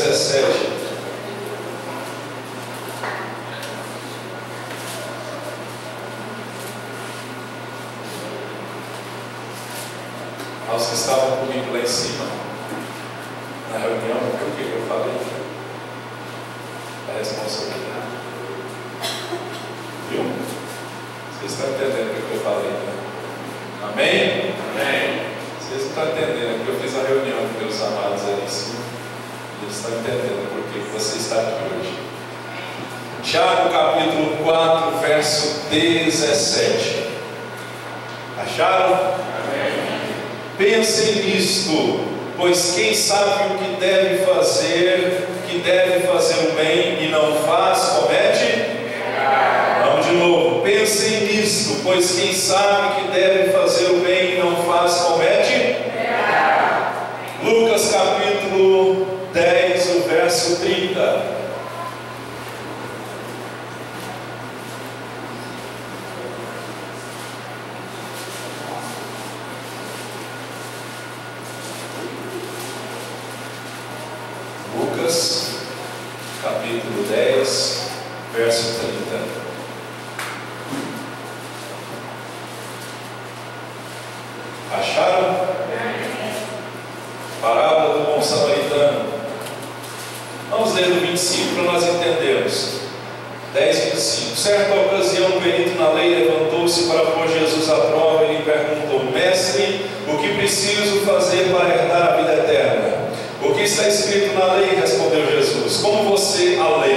17. Aos que estavam comigo lá em cima, na reunião, o que eu falei? A responsabilidade. Viu? Vocês estão entendendo o que eu falei, né? Amém? Amém. Vocês não estão entendendo, porque eu fiz a reunião com meus amados ali em cima. Eles estão entendendo porque você está aqui hoje. Tiago capítulo 4, verso 17. Acharam? Amém. Pensem nisto, pois quem sabe o que deve fazer o bem e não faz, comete? Vamos de novo. Pensem nisto, pois quem sabe que deve fazer o bem e não faz, comete? Lucas capítulo 10, o verso 30. Lucas capítulo 10, verso 30. Acharam? Parábola do bom samaritano. Vamos ler o 25 para nós entendermos. 10, 25. Certa ocasião, um perito na lei levantou-se para pôr Jesus à prova e lhe perguntou: Mestre, o que preciso fazer para herdar a vida eterna? O que está escrito na lei? Respondeu Jesus. Como você a lê?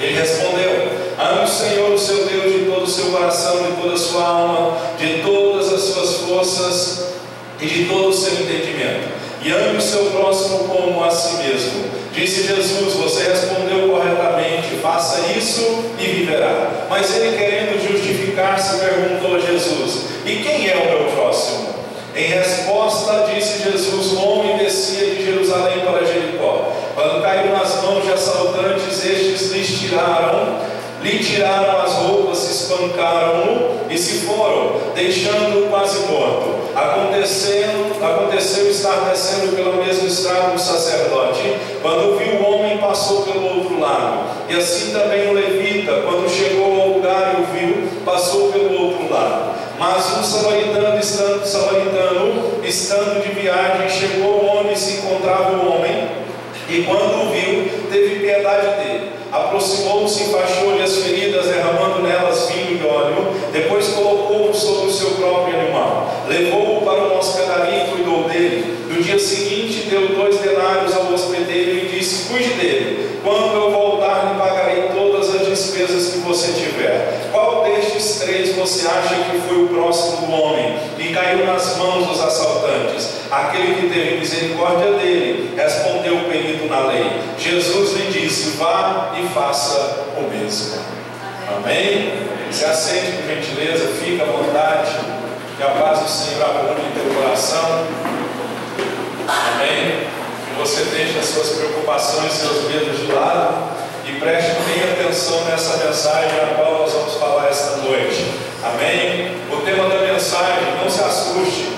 Ele respondeu: ame o Senhor, o seu Deus, de todo o seu coração, de toda a sua alma, de todas as suas forças e de todo o seu entendimento. E ame o seu próximo como a si mesmo. Disse Jesus: você respondeu corretamente, faça isso e viverá. Mas ele, querendo justificar-se, perguntou a Jesus: e quem é o meu próximo? Em resposta, disse Jesus: um homem descia de Jerusalém para Jericó. Quando caiu nas mãos de assaltantes, estes lhe tiraram as roupas, espancaram-no e se foram, deixando-o quase morto. Aconteceu estar descendo pela mesma estrada um sacerdote. Quando viu o homem, passou pelo outro lado. E assim também o levita, quando chegou ao lugar e o viu, passou pelo outro lado. Mas um samaritano, estando de viagem, chegou onde se encontrava o homem, e quando o viu, teve piedade dele. Aproximou-se, enfaixou-lhe as feridas, derramando nelas vinho e óleo. Depois colocou-o sobre o seu próprio animal, levou-o para uma hospedaria e cuidou dele. No dia seguinte, deu 2 denários ao hospedeiro e disse: cuide dele. Quando eu voltar, lhe pagarei todas as despesas que você tiver. Qual destes 3 você acha que foi o próximo do homem que caiu nas mãos dos assaltantes? Aquele que teve misericórdia dele, respondeu o perito na lei. Jesus lhe disse: vá e faça o mesmo. Amém? Se assente, por gentileza, fica à vontade. Que a paz do Senhor abunde em teu coração. Amém? Que você deixe as suas preocupações e seus medos de lado e preste bem atenção nessa mensagem a qual nós vamos falar esta noite. Amém? O tema da mensagem: não se assuste,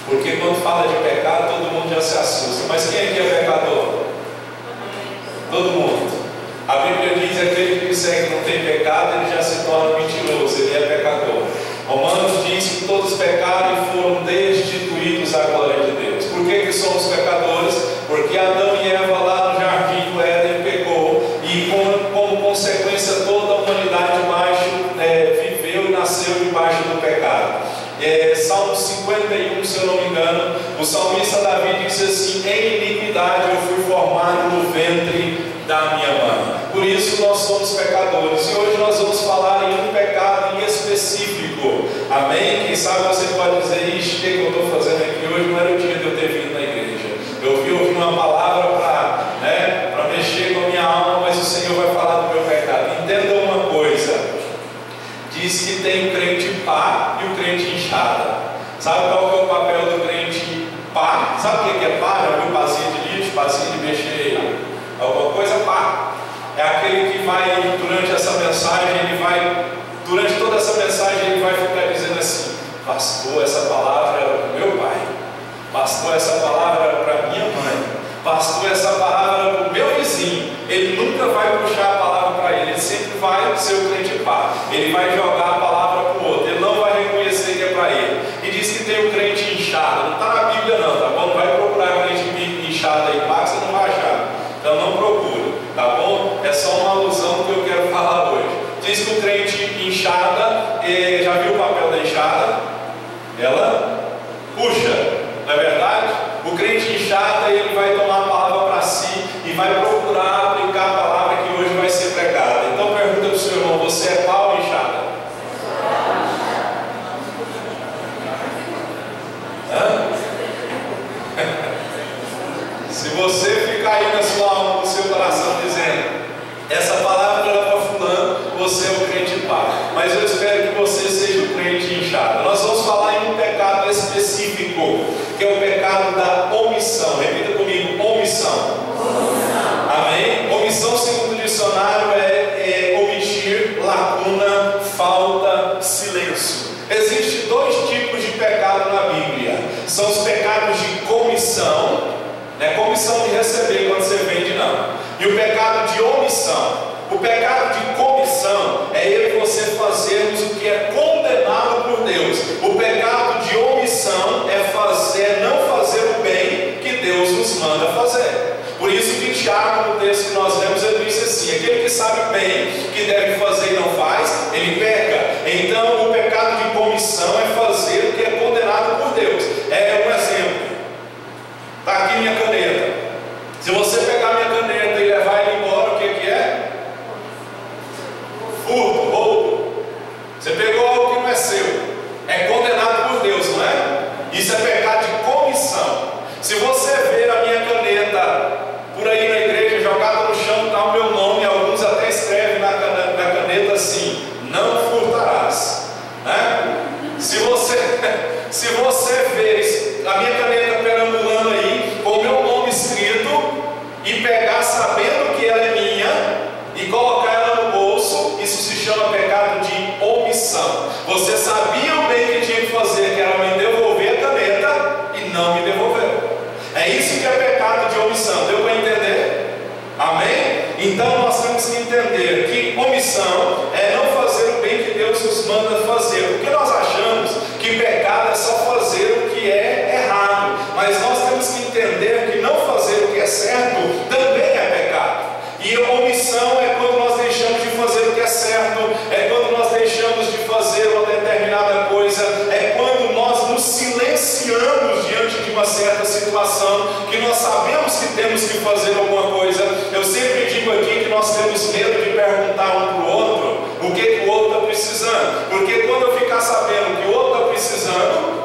porque quando fala de pecado todo mundo já se assusta. Mas quem aqui é pecador? Todo mundo. A Bíblia diz que aquele que disser que não tem pecado, ele já se torna mentiroso, ele é pecador. Romanos diz que todos pecaram e foram destituídos da glória de Deus. Por que somos pecadores? Porque Adão e Eva lá no jardim do Éden pecou, e como consequência toda a humanidade viveu e nasceu debaixo do pecado. Salmo 51, se eu não me engano, o salmista Davi disse assim: em iniquidade eu fui formado no ventre da minha mãe. Por isso nós somos pecadores. E hoje nós vamos falar em um pecado em específico. Amém? Quem sabe você pode dizer: ixi, o que eu estou fazendo aqui hoje? Não era o dia de eu ter vindo na igreja. Eu ouvi uma palavra para mexer com a minha alma, mas o Senhor vai falar do meu pecado. Entenda uma coisa: diz que tem o crente pá e o crente inchada. Sabe qual é o papel do crente pá? Sabe o que é pá? Já viu pazinho de lixo, pazinho de mexer alguma coisa? Pá. É aquele que vai, durante toda essa mensagem, ele vai ficar dizendo assim: pastor, essa palavra era para o meu pai. Pastor, essa palavra era para minha mãe. Pastor, essa palavra era para o meu ele vai jogar a palavra para o outro, ele não vai reconhecer que é para ele. E diz que tem o crente inchado, não está na Bíblia não, tá bom? Não vai procurar crente inchado aí, que você não vai achar. Então não procura, tá bom? É só uma alusão que eu quero falar hoje. Diz que o crente inchada, já viu o papel da enxada? Ela puxa, não é verdade? O crente inchada, ele vai tomar a palavra para si e vai procurar aplicar a palavra que hoje vai ser pregada. Então pergunta para o seu irmão, você é pau ou enxada? Hã? Se você ficar aí na sua alma, no seu coração dizendo, essa palavra era para fulano, você é o crente pau. Mas eu espero que você seja o crente inchado. Nós vamos falar em um pecado específico, que é o pecado da omissão. Repita comigo, omissão. Amém? Omissão, segundo o dicionário, é omitir, lacuna, falta, silêncio. Existem dois tipos de pecado na Bíblia. São os pecados de comissão, comissão de receber quando você vende, não. E o pecado de omissão. O pecado de comissão é eu e você fazermos o que é condenado por Deus. O pecado de omissão é não fazer o bem que Deus nos manda fazer. Por isso que Tiago, no texto que nós lemos, ele diz assim: aquele que sabe bem que deve fazer e não faz, ele peca. Então o pecado de comissão é fazer o que é condenado por Deus. É um exemplo. Está aqui minha caneta. Se você pegar minha caneta e levar ele embora, o que é? Furto, roubo. Você pegou algo que não é seu. É condenado por Deus, não é? Isso é pecado de comissão. Se você ver a minha caneta por aí na igreja jogada no chão, está o meu nome, alguns até escrevem na caneta assim: não furtarás, né? Se você ver a minha caneta perambulando aí com o meu nome escrito e pegar sabendo que ela é minha e colocar ela no bolso, isso se chama pecado de omissão. Você sabia o bem que tinha que fazer, que era me devolver a caneta, e não me devolveu. É isso que é pecado de omissão. Deu para entender? Amém? Então nós temos que entender que omissão é não fazer o bem que Deus nos manda fazer. Porque nós achamos que pecado é só fazer o que é errado. Mas nós temos que entender que não fazer o que é certo também é pecado. E a omissão é quando nós deixamos de fazer o que é certo, é quando nós deixamos de fazer uma determinada coisa, é quando nós nos silenciamos diante de uma certa situação, que nós sabemos que temos que fazer alguma coisa. Eu sempre digo aqui que nós temos medo de perguntar um para o outro o que o outro está precisando, porque quando eu ficar sabendo que o outro está precisando,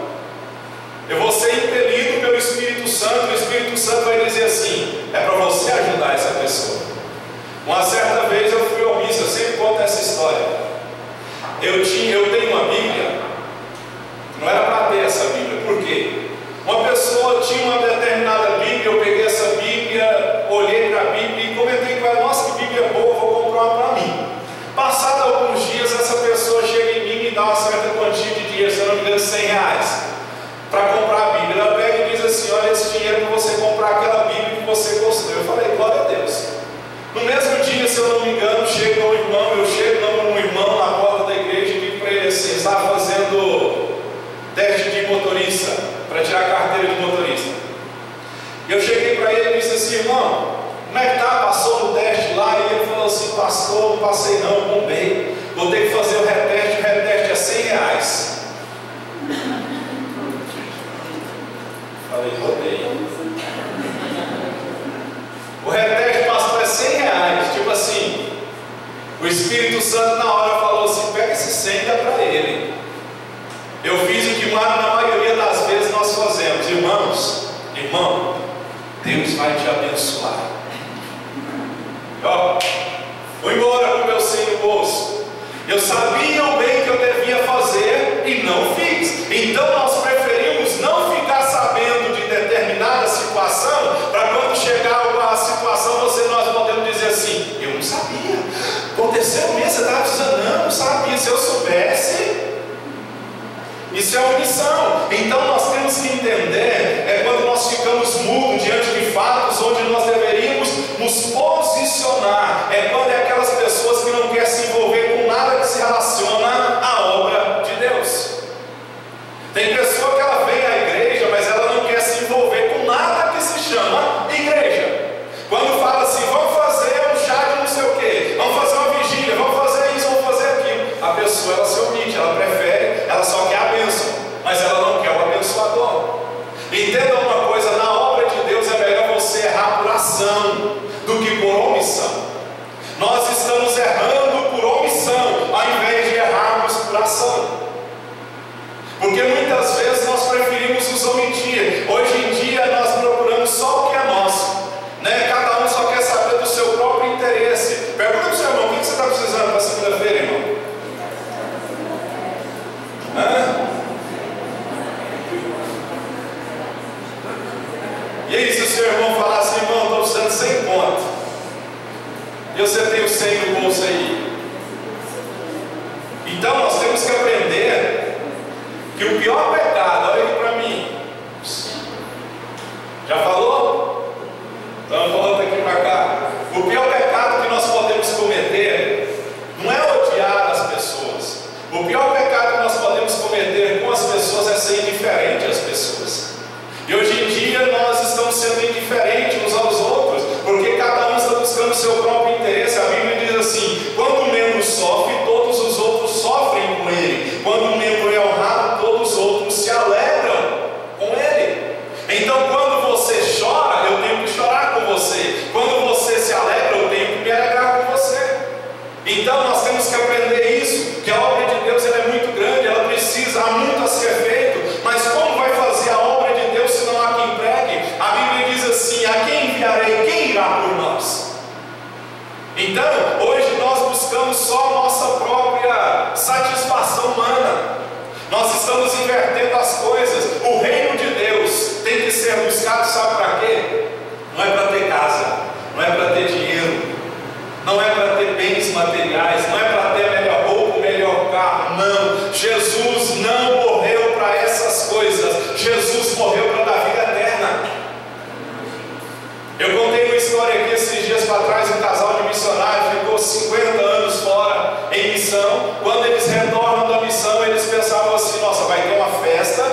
eu vou ser impelido pelo Espírito Santo, e o Espírito Santo vai dizer assim: é para você ajudar essa pessoa. Uma certa vez eu fui ao missa, eu sempre conto essa história. Eu tenho uma Bíblia, não era para ter essa Bíblia, por quê? Uma pessoa tinha uma determinada Bíblia, eu peguei essa Bíblia, olhei para a Bíblia e comentei com ela: nossa, que Bíblia boa, vou comprar uma para mim. Passado alguns dias, essa pessoa chega em mim e me dá uma certa quantia de dinheiro, se eu não me engano, R$100, para comprar a Bíblia. Ela pega e diz assim: olha, esse dinheiro para você comprar aquela Bíblia que você gostou. Eu falei: glória a Deus. No mesmo dia, se eu não me engano, chega um irmão, eu chego num irmão na porta da igreja e digo para ele assim: estava fazendo teste de motorista, para tirar a carteira de motorista. Eu cheguei para ele e disse assim: irmão, como é que tá? Passou no teste lá? E ele falou assim: pastor, não passei não, eu bombei, vou ter que fazer o reteste é R$100. Falei: rodei. O reteste, pastor, é R$100. Tipo assim, o Espírito Santo na hora falou assim: pega esse 100 e dá para ele. Eu fiz o que na maioria das vezes nós fazemos. Irmão, Deus vai te abençoar. Ó, fui embora com o meu 100 no bolso. Eu sabia o bem que eu devia fazer e não fiz. Então nós preferimos não ficar sabendo de determinada situação, para quando chegar a situação nós podemos dizer assim: eu não sabia, aconteceu mesmo, você estava precisando, não sabia, se eu soubesse. Isso é omissão. Então nós temos que entender, quando nós ficamos mudos diante de fatos onde nós deveríamos nos posicionar, quando aquelas pessoas que não querem se envolver com nada que se relacione Entenda uma coisa: na obra de Deus é melhor você errar por ação do que por omissão. Nós estamos errando por omissão ao invés de errarmos por ação, porque muitas vezes nós preferimos nos omitir. Hoje em dia nós procuramos só o que é nosso, né? Cada um só quer saber do seu próprio interesse. Pergunta para o seu irmão: o que você está precisando para segunda-feira, irmão? E aí, se o seu irmão falar assim: irmão, estou precisando de 100 conto, e você tem o 100 no bolso aí? Então nós temos que aprender que o pior pecado, olha aqui para mim, já falou? Então volta aqui para cá. O pior pecado que nós podemos cometer não é odiar as pessoas. O pior pecado que nós podemos cometer com as pessoas é ser indiferente às pessoas. E hoje em dia nós estamos sendo indiferentes uns aos outros, porque cada um está buscando o seu próprio interesse. A Bíblia diz assim: quando um membro sofre, todos os outros sofrem com ele. Quando um membro é honrado, todos os outros se alegram com ele. Então, quando você chora, eu tenho que chorar com você. Quando você se alegra, eu tenho que me alegrar com você. Então nós temos que aprender isso, que a obra de Deus ela é muito grande, ela precisa, há muito a ser feito. Mas como vai fazer a obra de Deus se não há quem pregue? A Bíblia diz assim: a quem enviarei? Quem irá por nós? Então, hoje nós buscamos só a nossa própria satisfação humana. Nós estamos invertendo as coisas. O reino de Deus tem que ser buscado, sabe para quê? Não é para ter casa, não é para ter dinheiro, não é para ter bens materiais, não é para ter melhor roupa, melhor carro. Não, Jesus não morreu para essas coisas. Jesus morreu para dar vida eterna. Eu contei uma história aqui esses dias para trás. Um casal de missionários ficou 50 anos fora em missão. Quando eles retornam da missão, eles pensavam assim: nossa, vai ter uma festa.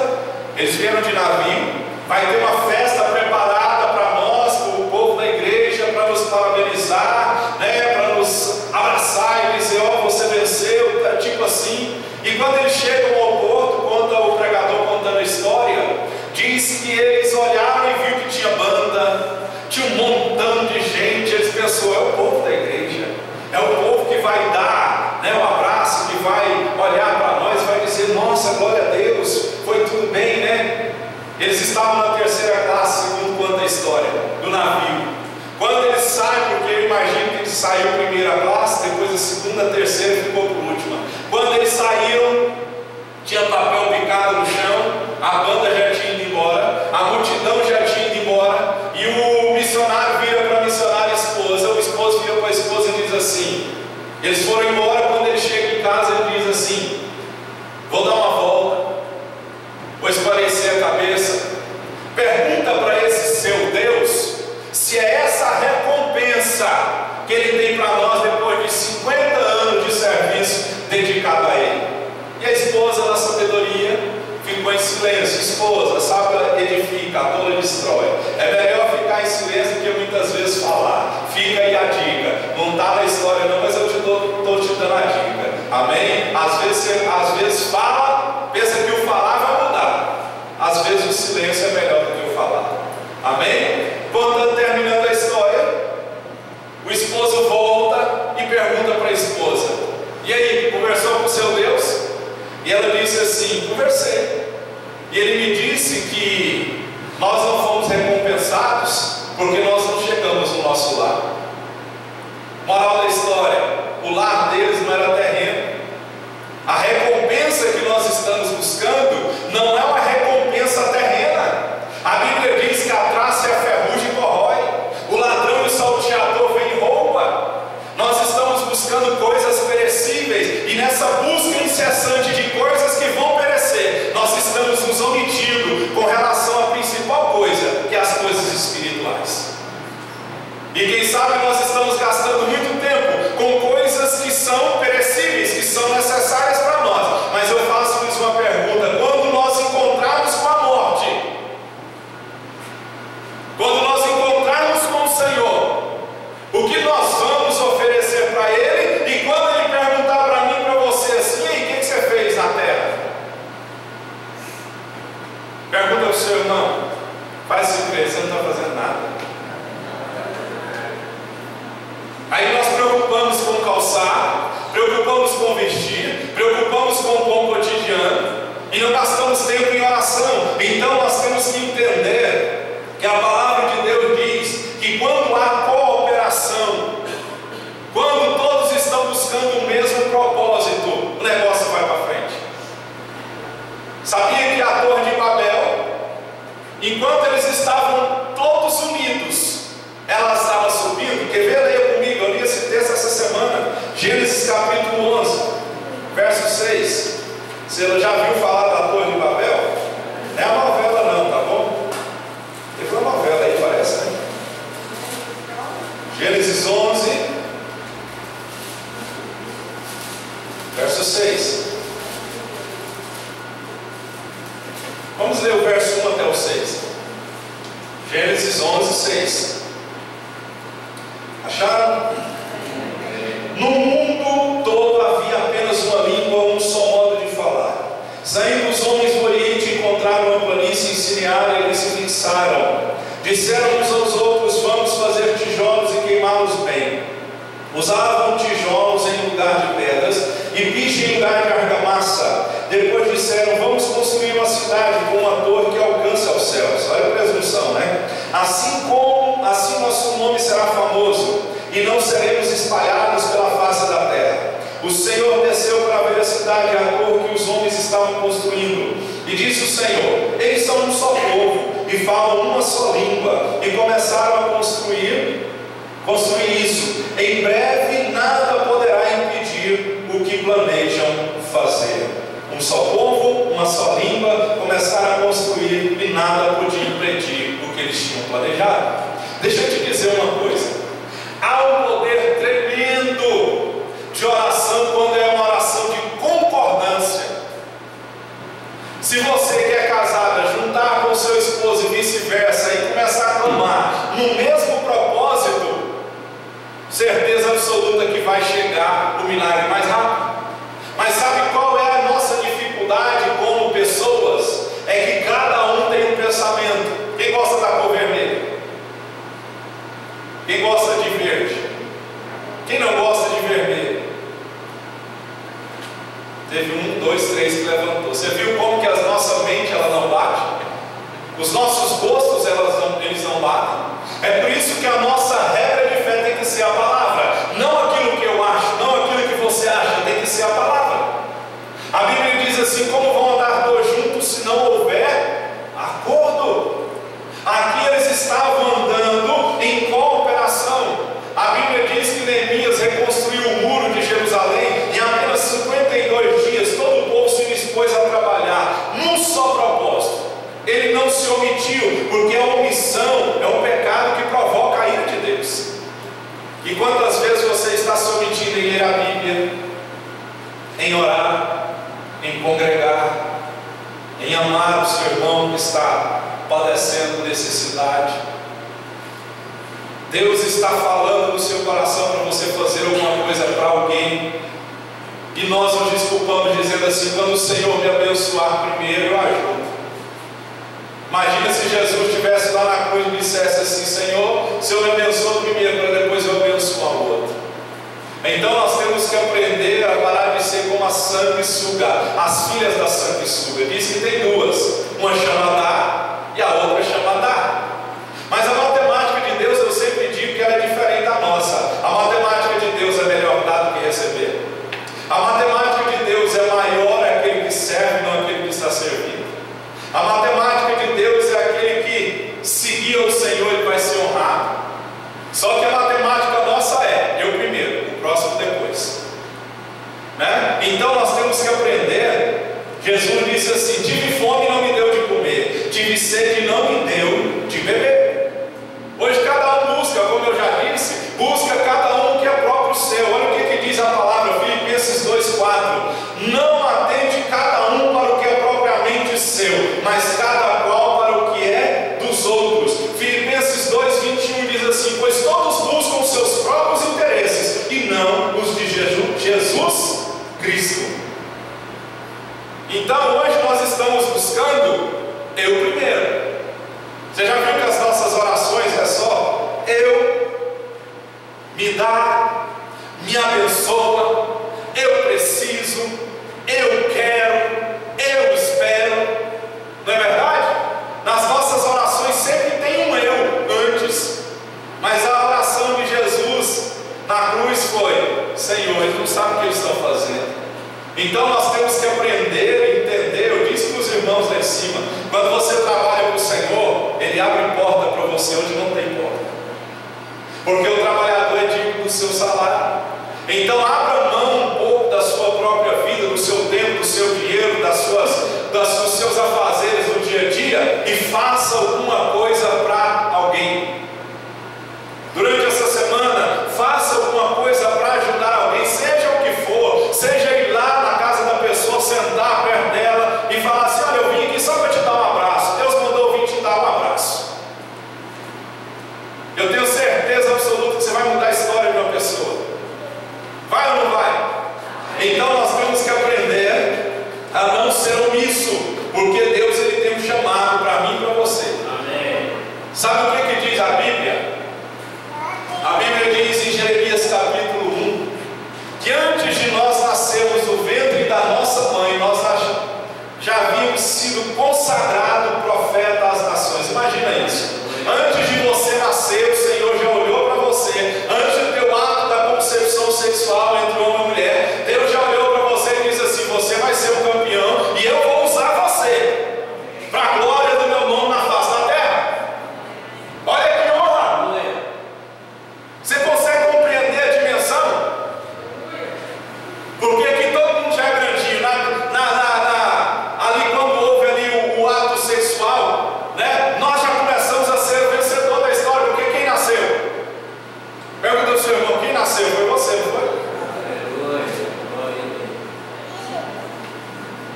Eles vieram de navio, vai ter uma festa preparada para nós, para o povo da igreja, para nos parabenizar, né, para nos abraçar e dizer: ó, você venceu, tipo assim. E quando eles chegam ao porto, conta o pregador contando a história, diz que eles olharam e viu que tinha banda, tinha um montão de gente. Eles pensaram: é o povo da igreja, é o povo que vai dar, né, um abraço, que vai olhar para nós, vai dizer: nossa, glória a Deus, foi tudo bem, né? Eles estavam na terceira classe, segundo conta a história, do navio. Quando eles saem, porque eu imagino que eles saíram primeira classe, depois a segunda, a terceira e ficou por última. Quando eles saíram, tinha papel picado no chão, a banda já tinha ido embora, a multidão já tinha ido embora, e o missionário vira para a missionária esposa, o esposo vira para a esposa e diz assim: eles foram embora. Quando ele chega em casa, ele diz assim: vou dar uma volta, vou esparecer a cabeça. Pergunta para esse seu Deus se é essa a recompensa que Ele tem para nós depois de 50 anos de serviço dedicado a Ele. E a esposa, na sabedoria, ficou em silêncio. Esposa, sábia edifica, a tola destrói. É melhor ficar em silêncio do que muitas vezes falar. Fica aí a dica. Não está na história não, mas eu estou te dando a dica. Amém? Às vezes fala, pensa que o falar vai mudar. Às vezes o silêncio é melhor do que o falar. Amém? Terminando a história, o esposo volta e pergunta para a esposa: e aí, conversou com o seu Deus? E ela disse assim: conversei. E ele me disse que nós não fomos recompensados porque nós não chegamos no nosso lar. Moral da história: o lar deles não era terreno. A recompensa que nós estamos buscando não é uma recompensa terrena. A Bíblia diz que a traça e a ferrugem corrói, o ladrão e o salteador vem e rouba. Nós estamos buscando coisas perecíveis, e nessa busca incessante de coisas que vão perecer, nós estamos nos omitindo com relação à principal coisa, que é as coisas espirituais. E quem sabe nós estamos gastando muito tempo com coisas que são perecíveis, que são necessárias para nós. Mas eu faço-lhes uma pergunta: quando nós encontrarmos com a morte, quando nós encontrarmos com o Senhor, o que nós vamos oferecer para Ele? E quando Ele perguntar para mim e para você assim: e aí, o que você fez na terra? Pergunta ao seu irmão: vezes você não está fazendo nada. Aí nós preocupamos com calçar, preocupamos com vestir, preocupamos com o pão cotidiano e não gastamos tempo em oração. Então nós temos que entender que a palavra de Deus diz que quando há cooperação, quando todos estão buscando o mesmo propósito, o negócio vai para frente. Sabia que a Torre de Babel, enquanto eles estavam todos unidos, ela estava subindo? Quer ver? Leia comigo, eu li esse texto essa semana, Gênesis capítulo 11, verso 6. Você já viu falar da Torre de Babel? Não é a novela não, tá bom? Teve uma novela aí, parece, né? Gênesis 11, verso 6. Vamos ler o verso 1 até o 6. Gênesis 11, 6. Acharam? No mundo todo havia apenas uma língua, um só modo de falar. Saindo os homens do Oriente, encontraram uma planície em Sinear, e eles se fixaram. Disseram uns aos outros: vamos fazer tijolos e queimá-los bem. Usavam tijolos em lugar de pedras e piche em lugar de argamassa. Depois disseram: vamos construir uma cidade com uma torre que alcance aos céus. Olha a presunção, né? Assim nosso nome será famoso, e não seremos espalhados pela face da terra. O Senhor desceu para ver a cidade e a torre que os homens estavam construindo. E disse o Senhor: eles são um só povo e falam uma só língua. E começaram a construir isso. Em breve nada poderá impedir o que planejam fazer. Um só povo, uma só língua, começaram a construir e nada podia impedir o que eles tinham planejado. Deixa eu te dizer uma coisa: há um poder tremendo de oração quando é uma oração de concordância. Se você que é casada juntar com seu esposo e vice-versa e começar a clamar no mesmo propósito, certeza absoluta que vai chegar o milagre mais rápido. Mas sabe qual é a nossa dificuldade como pessoas? É que cada um tem um pensamento. Quem gosta da cor vermelha? Quem gosta de verde? Quem não gosta de vermelho? Teve 1, 2, 3 que levantou. Você viu como que a nossa mente ela não bate? Os nossos gostos eles não batem. É por isso que a nossa regra de fé tem que ser a palavra. Não aquilo que eu acho, não aquilo que você acha, tem que ser a palavra. A Bíblia diz assim: como vão andar dois juntos se não houver acordo? Aqui eles estavam andando em cooperação. A Bíblia diz que Neemias reconstruiu o muro de Jerusalém em apenas 52 dias. Todo o povo se dispôs a trabalhar num só propósito. Ele não se omitiu, porque a omissão é um pecado que provoca a ira de Deus. E quantas vezes você está se omitindo em ler a Bíblia, em orar, em congregar, em amar o seu irmão que está padecendo necessidade? Deus está falando no seu coração para você fazer alguma coisa para alguém, e nós nos desculpamos dizendo assim: quando o Senhor me abençoar primeiro, eu ajudo. Imagina se Jesus estivesse lá na cruz e dissesse assim: Senhor, o Senhor me abençoa primeiro para depois eu abençoar o outro. Então nós temos que aprender a parar de ser como a sanguessuga, as filhas da sanguessuga. Diz que tem duas, uma chama dar e a outra chama dar. Mas a matemática de Deus, eu sempre digo que ela é diferente da nossa. A matemática de Deus é melhor dar do que receber. A matemática de Deus é maior aquele que serve, não aquele que está servindo. A matemática de Deus é aquele que seguir o Senhor, ele vai ser honrado. Só que a matemática nossa é: eu primeiro, o próximo depois, né? Então nós temos que aprender. Jesus disse assim: tive fome e não me deu de comer, tive sede e não me deu de beber. Hoje cada um busca, como eu já disse, busca cada um o que é próprio seu. Olha o que diz a palavra, Filipenses 2,4: não atende cada um para o que é propriamente seu, mas cada qual para o que é dos outros. Filipenses 2,21 diz assim: pois todos buscam seus próprios interesses e não os de Jesus Cristo. Então hoje nós estamos buscando eu primeiro. você onde não tem porta, porque o trabalhador é digno do seu salário. Então abra mão um pouco da sua própria vida, do seu tempo, do seu dinheiro, dos seus afazeres do dia a dia, e faça alguma coisa para alguém. Durante essa semana, faça alguma coisa para ajudar alguém, seja o que for, seja ir lá na casa da pessoa, sentar perto dela e falar assim: olha, eu vim aqui só para te dar um abraço, Deus mandou eu vir te dar um abraço. Eu tenho certeza absoluta que você vai mudar a história de uma pessoa. Vai ou não vai? Então nós temos que aprender a não ser omisso, porque Deus ele tem um chamado para mim e para você. Amém. Sabe o que diz a Bíblia? A Bíblia diz em Jeremias capítulo 1 que antes de nós nascermos do ventre da nossa mãe, nós já havíamos sido consagrados profeta às nações. Imagina isso. Antes de você nascer, o Senhor já olhou para você. Antes do teu ato da concepção sexual entre homem e mulher, Deus já olhou para você e disse assim: você vai ser um campeão e eu vou usar você para a glória do meu nome na face da terra. Olha que honra! Você consegue compreender a dimensão? Porque aqui todo mundo já é grandinho. Ali quando houve ali o ato sexual, né, nós já começamos a ser o vencedor da história. Porque quem nasceu? Pergunta ao seu irmão: quem nasceu? Foi você, não foi?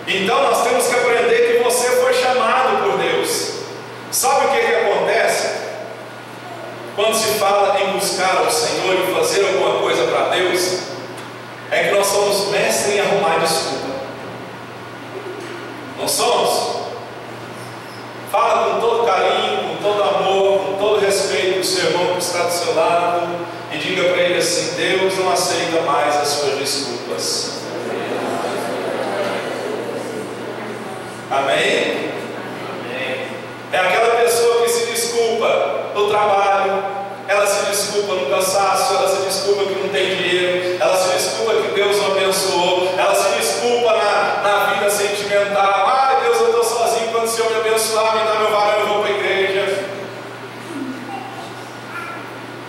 Então nós temos que aprender que você foi chamado por Deus. Sabe o que acontece quando se fala em buscar o Senhor e fazer alguma coisa para Deus? É que nós somos mestres em arrumar desculpa. Não somos? Fala com todo carinho, com todo amor, com todo respeito do seu irmão que está do seu lado e diga para ele assim: Deus não aceita mais as suas desculpas. Amém? É aquela pessoa que se desculpa no trabalho, ela se desculpa no cansaço, ela se desculpa que não tem dinheiro, ela se desculpa que Deus não abençoou, ela se desculpa na vida sentimental. Ai, Deus, eu estou sozinho, quando o Senhor me abençoar, me dá meu varão, eu vou para a igreja.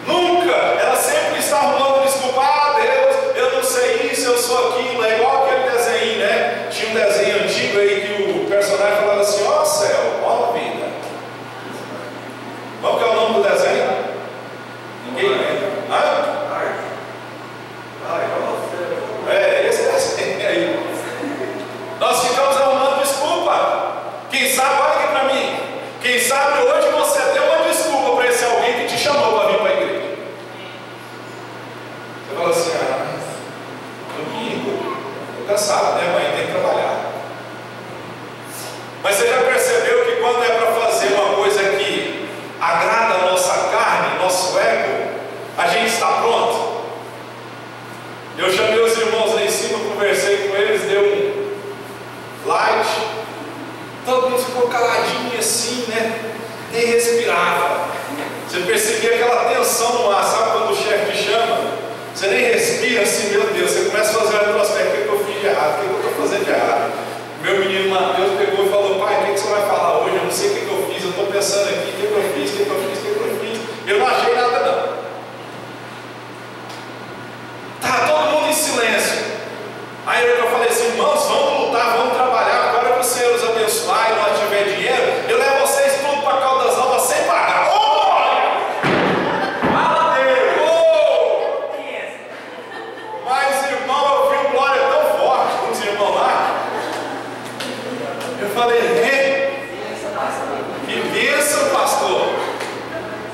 Nunca! Ela sempre está arrumando desculpa. Ah, Deus, eu não sei isso, eu sou aquilo. É igual aquele desenho, né? Tinha um desenho antigo aí que o personagem falava assim: ó céu, ó vida. Qual que é o nome do desenho? Ninguém lembra. Esse desenho aí. Nós ficamos arrumando desculpa. Quem sabe, olha aqui para mim. Quem sabe hoje você deu uma desculpa para esse alguém que te chamou para vir para a igreja. Você fala assim: domingo, estou cansado, né? Amanhã tem que trabalhar. Mas você já percebeu que quando é para fazer uma coisa que agrada a nossa carne, nosso ego, a gente está pronto? Eu chamei os irmãos lá em cima, conversei com eles, deu um light, todo mundo ficou caladinho assim, né? Nem respirava. Você percebia aquela tensão no ar. Sabe quando o chefe te chama? Você nem respira assim: meu Deus. Você começa a fazer uma retrospectiva: o que eu fiz de errado? O que eu estou fazendo de errado? Meu menino Mateus pegou e falou: pai, o que você vai falar hoje? Eu não sei o que eu fiz, eu estou pensando aqui: o que eu fiz, o que eu fiz, o que eu fiz. Eu não achei nada não. Tá todo mundo em silêncio. Aí eu falei assim: irmãos, vamos lutar, vamos trabalhar. Agora que o Senhor nos abençoar e nós tiver dinheiro, eu levo vocês tudo para Caldas Novas sem pagar. Mas irmão, eu vi um glória tão forte com os irmãos lá. Eu falei: que bênção, pastor.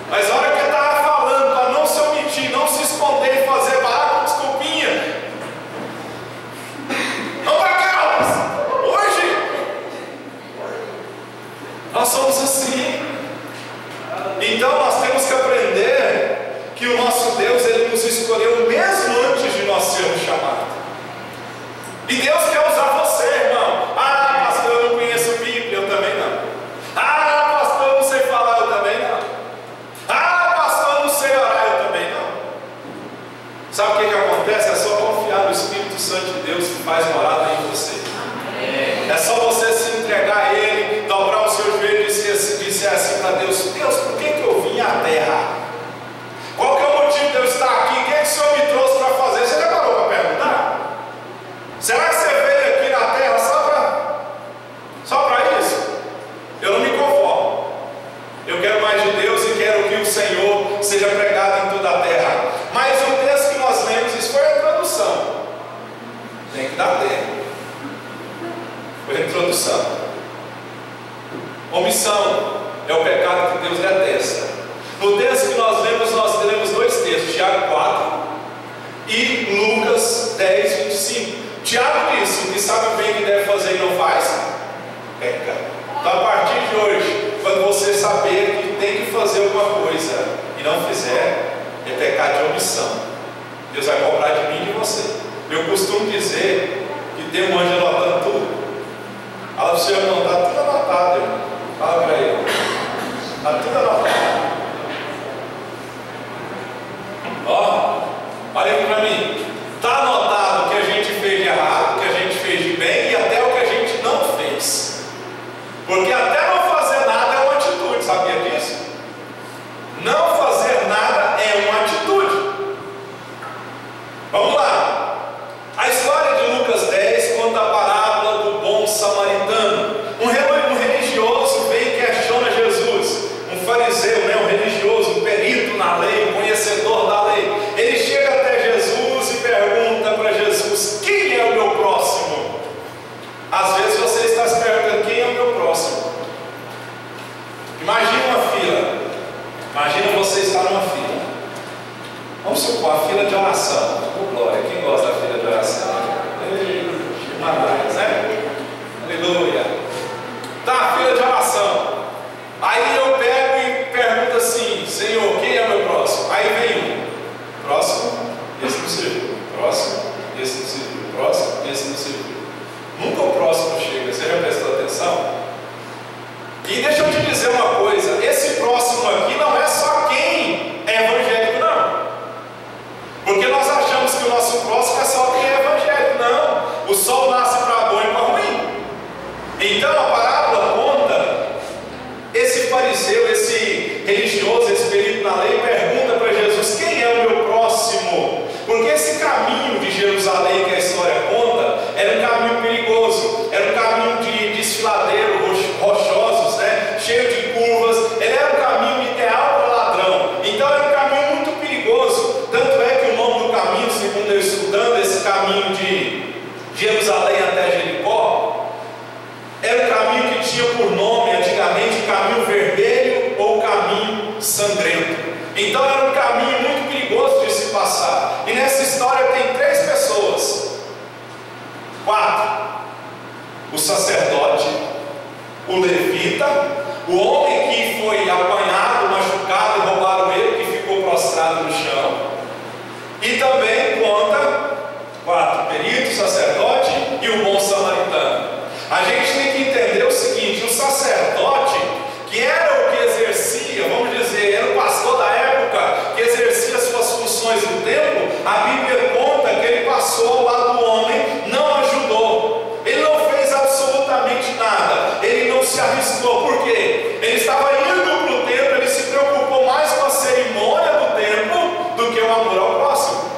Mas a hora que eu estava falando para não se omitir, não se esconder e fazer barraco, desculpinha. Não vai, Carlos! Hoje nós somos assim. Então nós temos que aprender que o nosso Deus, Ele nos escolheu mesmo antes de nós sermos chamados. E Deus quer usar você, irmão. Ah, pastor, eu não conheço Bíblia, eu também não. Ah, pastor, eu não sei falar, eu também não. Ah, pastor, eu não sei orar, eu também não. Sabe o que acontece? É só confiar no Espírito Santo de Deus que faz morada em você. É só você se entregar a Ele, dobrar o seu joelho e dizer assim para Deus: Deus, por que eu vim seja pregado em toda a terra. Mas o texto que nós lemos, isso foi a introdução. Tem que dar tempo. Foi a introdução. Omissão é o pecado que Deus detesta. No texto que nós lemos dois textos, Tiago 4 e Lucas 10, 25. Tiago disse: o que sabe bem que deve fazer e não faz, peca. Então, a partir de hoje, quando você saber que tem que fazer alguma coisa e não fizer, é pecado de omissão. Deus vai cobrar de mim e de você. Eu costumo dizer que tem um anjo anotando tudo. Fala para o Senhor: não, está tudo anotado, irmão. Fala para ele: está tudo anotado. Ó, olha aqui para mim. Está anotado o que a gente fez de errado, o que a gente fez de bem e até o que a gente não fez. Porque até não fazer nada é uma atitude, sabia disso? Não fazer nada é uma atitude. Vamos lá. A história de Lucas 10 conta a parábola do bom samaritano. Um religioso vem e questiona Jesus. Um fariseu, um religioso, um perito na lei, um conhecedor da lei. Ele chega até Jesus e pergunta para Jesus: quem é o meu próximo? Às vezes você está se perguntando: quem é o meu próximo? Imagina uma fila. Imagina você estar numa fila. Vamos supor a fila de oração. Oh, glória, quem gosta da fila de oração? Né? Aleluia. Tá, a fila de oração. Aí eu pego e pergunto assim: Senhor, quem é o meu próximo? Aí vem um. Próximo, esse não serviu. Próximo, esse não serviu. Próximo, esse não serviu. Nunca o próximo chega. Você já prestou atenção? E deixa eu te dizer uma coisa: esse próximo aqui não é só quem é evangélico, não. Porque nós achamos que o nosso próximo é só quem é evangélico. Não. O sol nasce para bom e para ruim. Então a parábola conta. Esse fariseu, esse religioso, esse perito na lei, pergunta para Jesus: quem é o meu próximo? Porque esse caminho de Jerusalém que a história conta era um caminho perigoso, era um caminho de desfiladeiro, rochosos, né? Cheio de curvas. Ele era um caminho ideal para ladrão. Então era um caminho muito perigoso. Tanto é que o nome do caminho, segundo eu estudando esse caminho de Jerusalém até Jericó, era um caminho que tinha por nome antigamente o caminho vermelho ou o caminho sangrento. Então era um caminho muito perigoso de se passar. E nessa história tem 3 pessoas. 4. O sacerdote, o levita, o homem que foi apanhado, machucado e roubaram ele, que ficou prostrado no chão. E também conta 4: perito, sacerdote e o bom samaritano. A gente tem que entender o seguinte: o sacerdote, que era o que exercia, vamos dizer, era o pastor da época, que exercia suas funções no templo, a Bíblia conta que ele passou ao lado do homem, não ajudou, ele não fez absolutamente nada, ele não se arriscou. Por quê? Ele estava indo para o templo, ele se preocupou mais com a cerimônia do templo do que o amor ao próximo.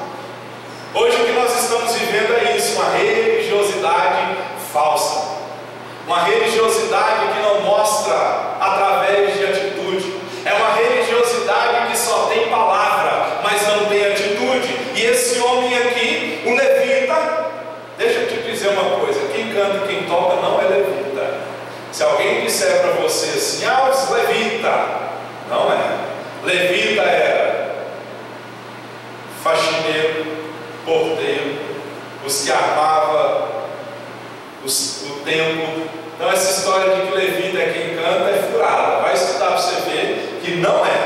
Hoje o que nós estamos vivendo é isso: uma religiosidade falsa. Uma religiosidade que não mostra através de atitude. É uma religiosidade que só tem palavra, mas não tem atitude. E esse homem aqui, o levita, deixa eu te dizer uma coisa: quem canta e quem toca não é levita. Se alguém disser para você assim: ah, os levita, não é. Levita era faxineiro, porteiro, os que armavam o templo. Então essa história de que levita é quem canta é furada. Vai estudar para você ver que não é.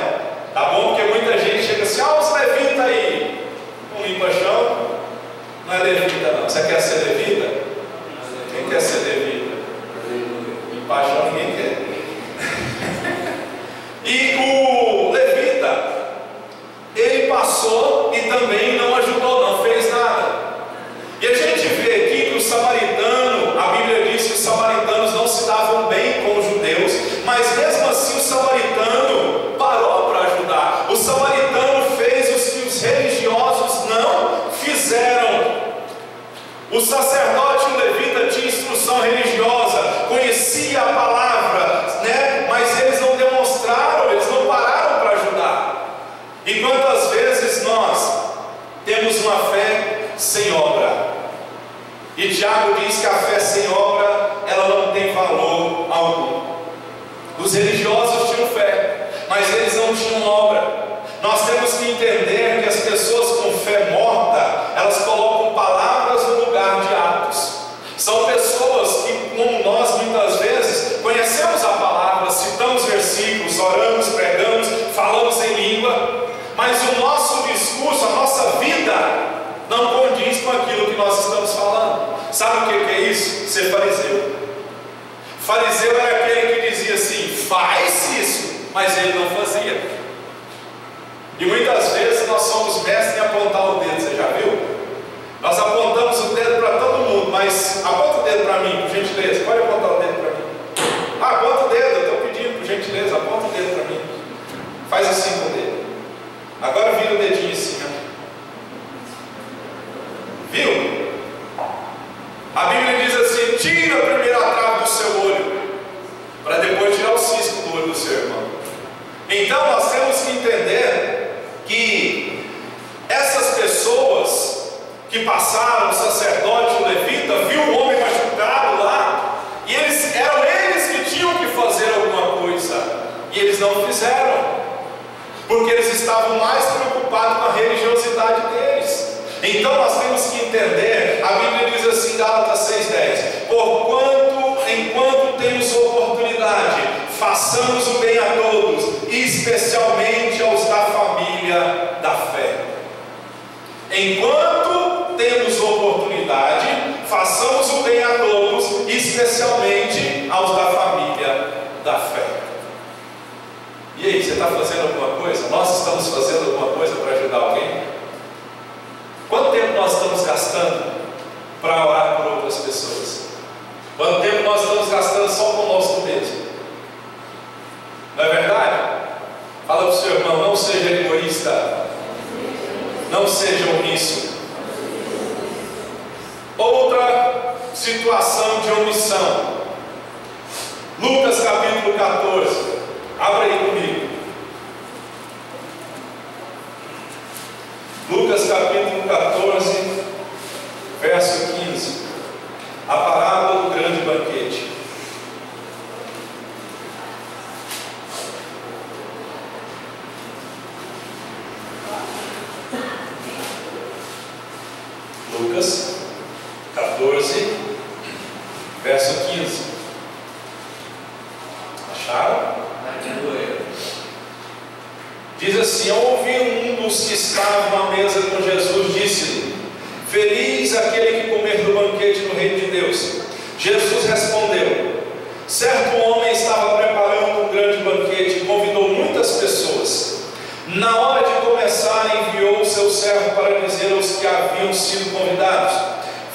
Tá bom? Porque muita gente chega assim: ah, os levita aí, não limpa chão, não é levita não. Você quer ser levita? Quem quer ser levita? Limpar chão ninguém quer. E o levita, ele passou e também não ajudou, não fez nada. E a gente vê aqui que o samaritano, a Bíblia diz que os samaritanos não se davam bem com os judeus, mas Tiago diz que a fé sem obra, ela não tem valor algum. Os religiosos tinham fé, mas eles não tinham obra. Nós temos que entender que as pessoas com fé morta, elas colocam palavras no lugar de atos. São pessoas que, como nós muitas vezes, conhecemos a palavra, citamos versículos, oramos, pregamos, falamos em língua, mas o nosso discurso, a nossa vida, não condiz com aquilo que nós estamos falando. Sabe o que é isso? Ser fariseu. Fariseu era aquele que dizia assim: faz isso, mas ele não fazia. E muitas vezes nós somos mestres em apontar o dedo, você já viu? Nós apontamos o dedo para todo mundo, mas aponta o dedo para mim, por gentileza. Pode apontar o dedo para mim. Aponta o dedo, eu estou pedindo, por gentileza, aponta o dedo para mim. Faz assim com o dedo. Agora vira o dedinho assim, ó. Viu? A Bíblia diz assim: tira primeiro a trave do seu olho, para depois tirar o cisco do olho do seu irmão. Então nós temos que entender que essas pessoas que passaram, o sacerdote, o levita, viu o homem machucado lá, e eram eles que tinham que fazer alguma coisa, e eles não fizeram, porque eles estavam mais preocupados com a religiosidade deles. Então nós temos que entender, a Bíblia diz assim, Gálatas 6,10: porquanto, enquanto temos oportunidade, façamos o bem a todos, especialmente aos da família da fé. Enquanto temos oportunidade, façamos o bem a todos, especialmente aos da família da fé. E aí, você está fazendo alguma coisa? Nós estamos fazendo alguma coisa para ajudar alguém? Quanto tempo nós estamos gastando para orar por outras pessoas? Quanto tempo nós estamos gastando só conosco mesmo? Não é verdade? Fala para o seu irmão: não seja egoísta, não seja omisso. Outra situação de omissão, Lucas capítulo 14, abra aí comigo. Lucas capítulo 14, verso 15, a parábola do grande banquete. Lucas 14, verso 15. Acharam? Diz assim: ao ouvir um dos que estavam à mesa com Jesus, disse-lhe: feliz aquele que comer do banquete no reino de Deus. Jesus respondeu: certo homem estava preparando um grande banquete e convidou muitas pessoas. Na hora de começar, enviou o seu servo para dizer aos que haviam sido convidados: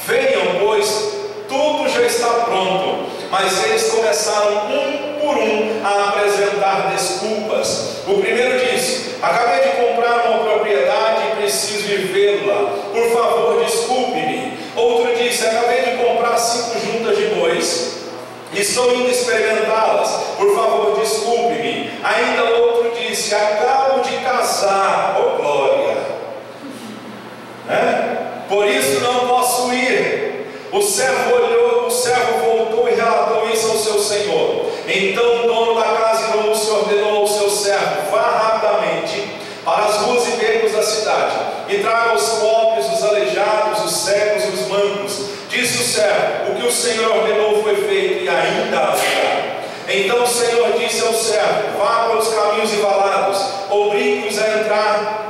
venham, pois tudo já está pronto. Mas eles começaram um por um a apresentar desculpas. O primeiro disse: acabei de comprar uma propriedade e preciso ir vê-la, por favor desculpe-me. Outro disse: acabei de comprar 5 juntas de bois, estou indo experimentá-las, por favor desculpe-me. Ainda outro disse: acabo de casar, oh glória, por isso não posso ir. O servo voltou e relatou isso ao seu senhor. Então o dono da casa ordenou ao seu servo: vá rapidamente para as ruas e becos da cidade e traga os pobres, os aleijados, os cegos e os mancos. Disse o servo: o que o Senhor ordenou foi feito e ainda haverá. Então o Senhor disse ao servo: vá pelos caminhos e valados, obrigue-os a entrar,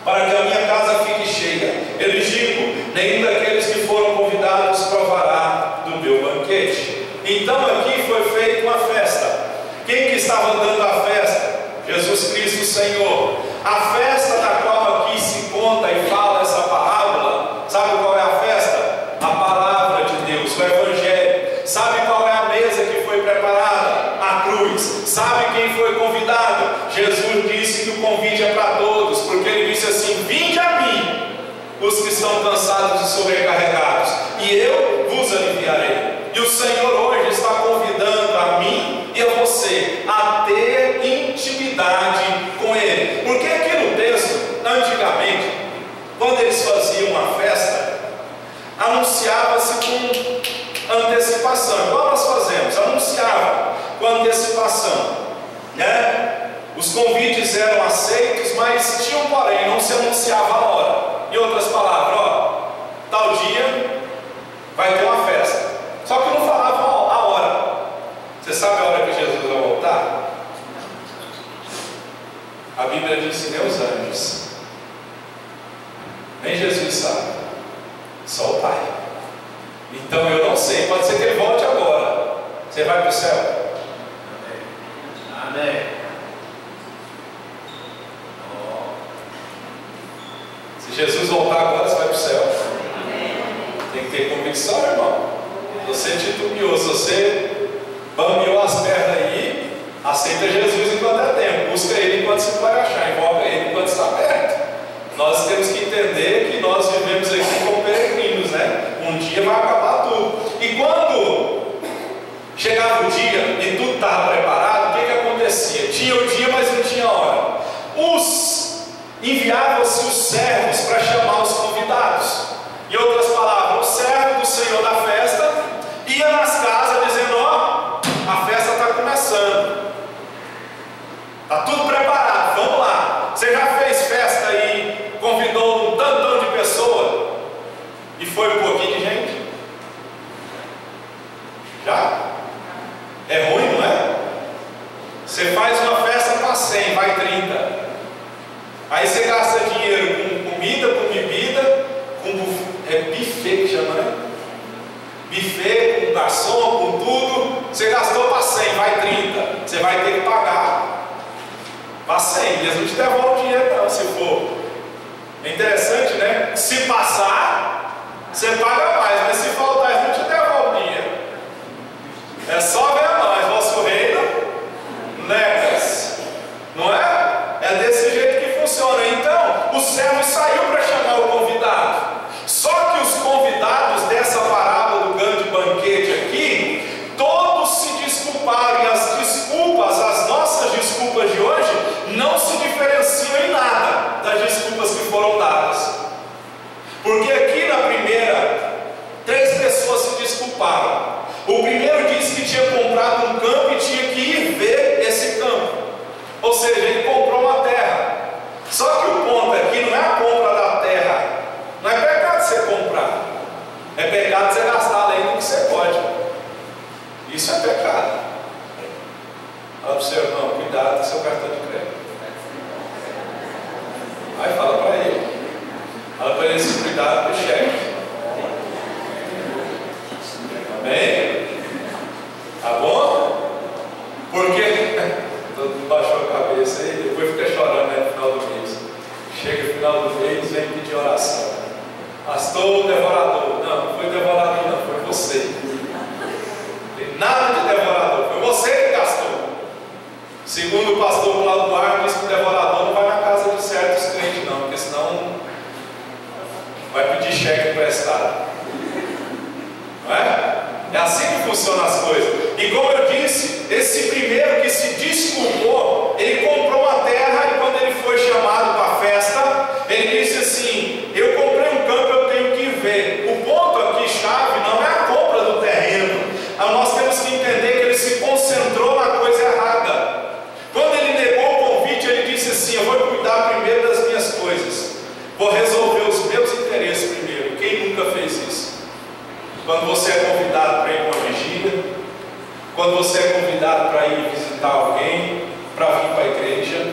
para que a minha casa fique cheia. Eu lhes digo: nenhum daqueles que foram convidados provará do meu banquete. Então aqui foi feita uma festa. Quem que estava dando a festa? Jesus Cristo Senhor. A festa da qual aqui se conta e fala essa parábola, sabe qual é a festa? A palavra de Deus, o Evangelho. Sabe qual é a mesa que foi preparada? A cruz. Sabe quem foi convidado? Jesus disse que o convite é para todos, porque ele disse assim: vinde a mim, os que estão cansados e sobrecarregados, e eu vos aliviarei. E o Senhor hoje está convidando a mim e a você a ter intimidade com Ele. Porque aqui no texto, antigamente, quando eles faziam uma festa, anunciava-se com antecipação. Igual nós fazemos, anunciava com antecipação, né? Os convites eram aceitos, mas tinha um porém, não se anunciava a hora. Em outras palavras, ó, tal dia vai ter uma festa. Só que não falava a hora. Você sabe a hora que Jesus vai voltar? A Bíblia diz que nem os anjos, nem Jesus sabe, só o Pai. Então eu não sei, pode ser que ele volte agora. Você vai para o céu? Amém. Amém. Se Jesus voltar agora, você vai para o céu. Amém. Tem que ter convicção, irmão. Você titubeou, se você bambeou as pernas aí, aceita Jesus enquanto é tempo, busca Ele enquanto se pode achar, invoca Ele enquanto está perto. Nós temos que entender que nós vivemos aqui como peregrinos, né? Um dia vai acabar tudo. E quando chegava o dia e tudo estava preparado, o que acontecia? Tinha o dia, mas não tinha hora. Enviavam-se os servos para chamar os convidados. Em outras palavras, o servo do Senhor da festa ia nas casas dizendo: ó, a festa está começando, está tudo preparado, vamos lá. Você já fez festa e convidou um tantão de pessoa e foi um pouquinho de gente? Já? É ruim, não é? Você faz uma festa para 100, vai 30. Aí você gasta dinheiro com comida, com bebida, com buffet que chama, né? Buffet, com garçom, com tudo. Você gastou para 100, vai 30. Você vai ter que pagar para 100. Eles não te devolvem o dinheiro não, se for. É interessante, né? Se passar, você paga mais, mas se faltar, eles não te devolvem o dinheiro. É só ver a nós, vosso reino, negas. Não é? É desse jeito que funciona. Então, o servo saiu para chamar o convidado. Só que os convidados dessa parábola do grande banquete aqui, todos se desculparam. E as desculpas, as nossas desculpas de hoje, não se diferenciam em nada das desculpas que foram dadas. Porque aqui na primeira, 3 pessoas se desculparam. O primeiro disse que tinha comprado um campo e tinha que ir ver esse campo. Ou seja, ele comprou uma terra. Só que o ponto aqui não é a compra da terra. Não é pecado você comprar. É pecado você gastar além do que você pode. Isso é pecado. Fala para o seu irmão, cuidado com seu cartão de crédito. Aí fala para ele. Fala para ele se cuidar do cheque. Amém? Tá bom? Porque todo mundo baixou a cabeça e depois fica chorando, né, no final do mês. Chega no final do mês e vem pedir oração. Pastor, devorador. Não foi devorador, não, foi você. Não tem nada de devorador, foi você que gastou. Segundo o pastor Cláudio Duarte, diz que o devorador não vai na casa de certos crentes, não, porque senão vai pedir cheque emprestado. Não é? É assim que funcionam as coisas. E como eu disse, esse primeiro que se desculpou, ele comprou uma terra e quando ele foi chamado para a festa, ele disse assim: eu comprei um campo, eu tenho que ver. O ponto aqui chave não é a compra do terreno. Nós temos que entender que ele se concentrou na coisa errada. Quando ele negou o convite, ele disse assim: eu vou cuidar primeiro das minhas coisas, vou resolver os meus interesses primeiro. Quem nunca fez isso? Quando você é convidado para ir para uma vigília, quando você é convidado para ir visitar alguém, para vir para a igreja.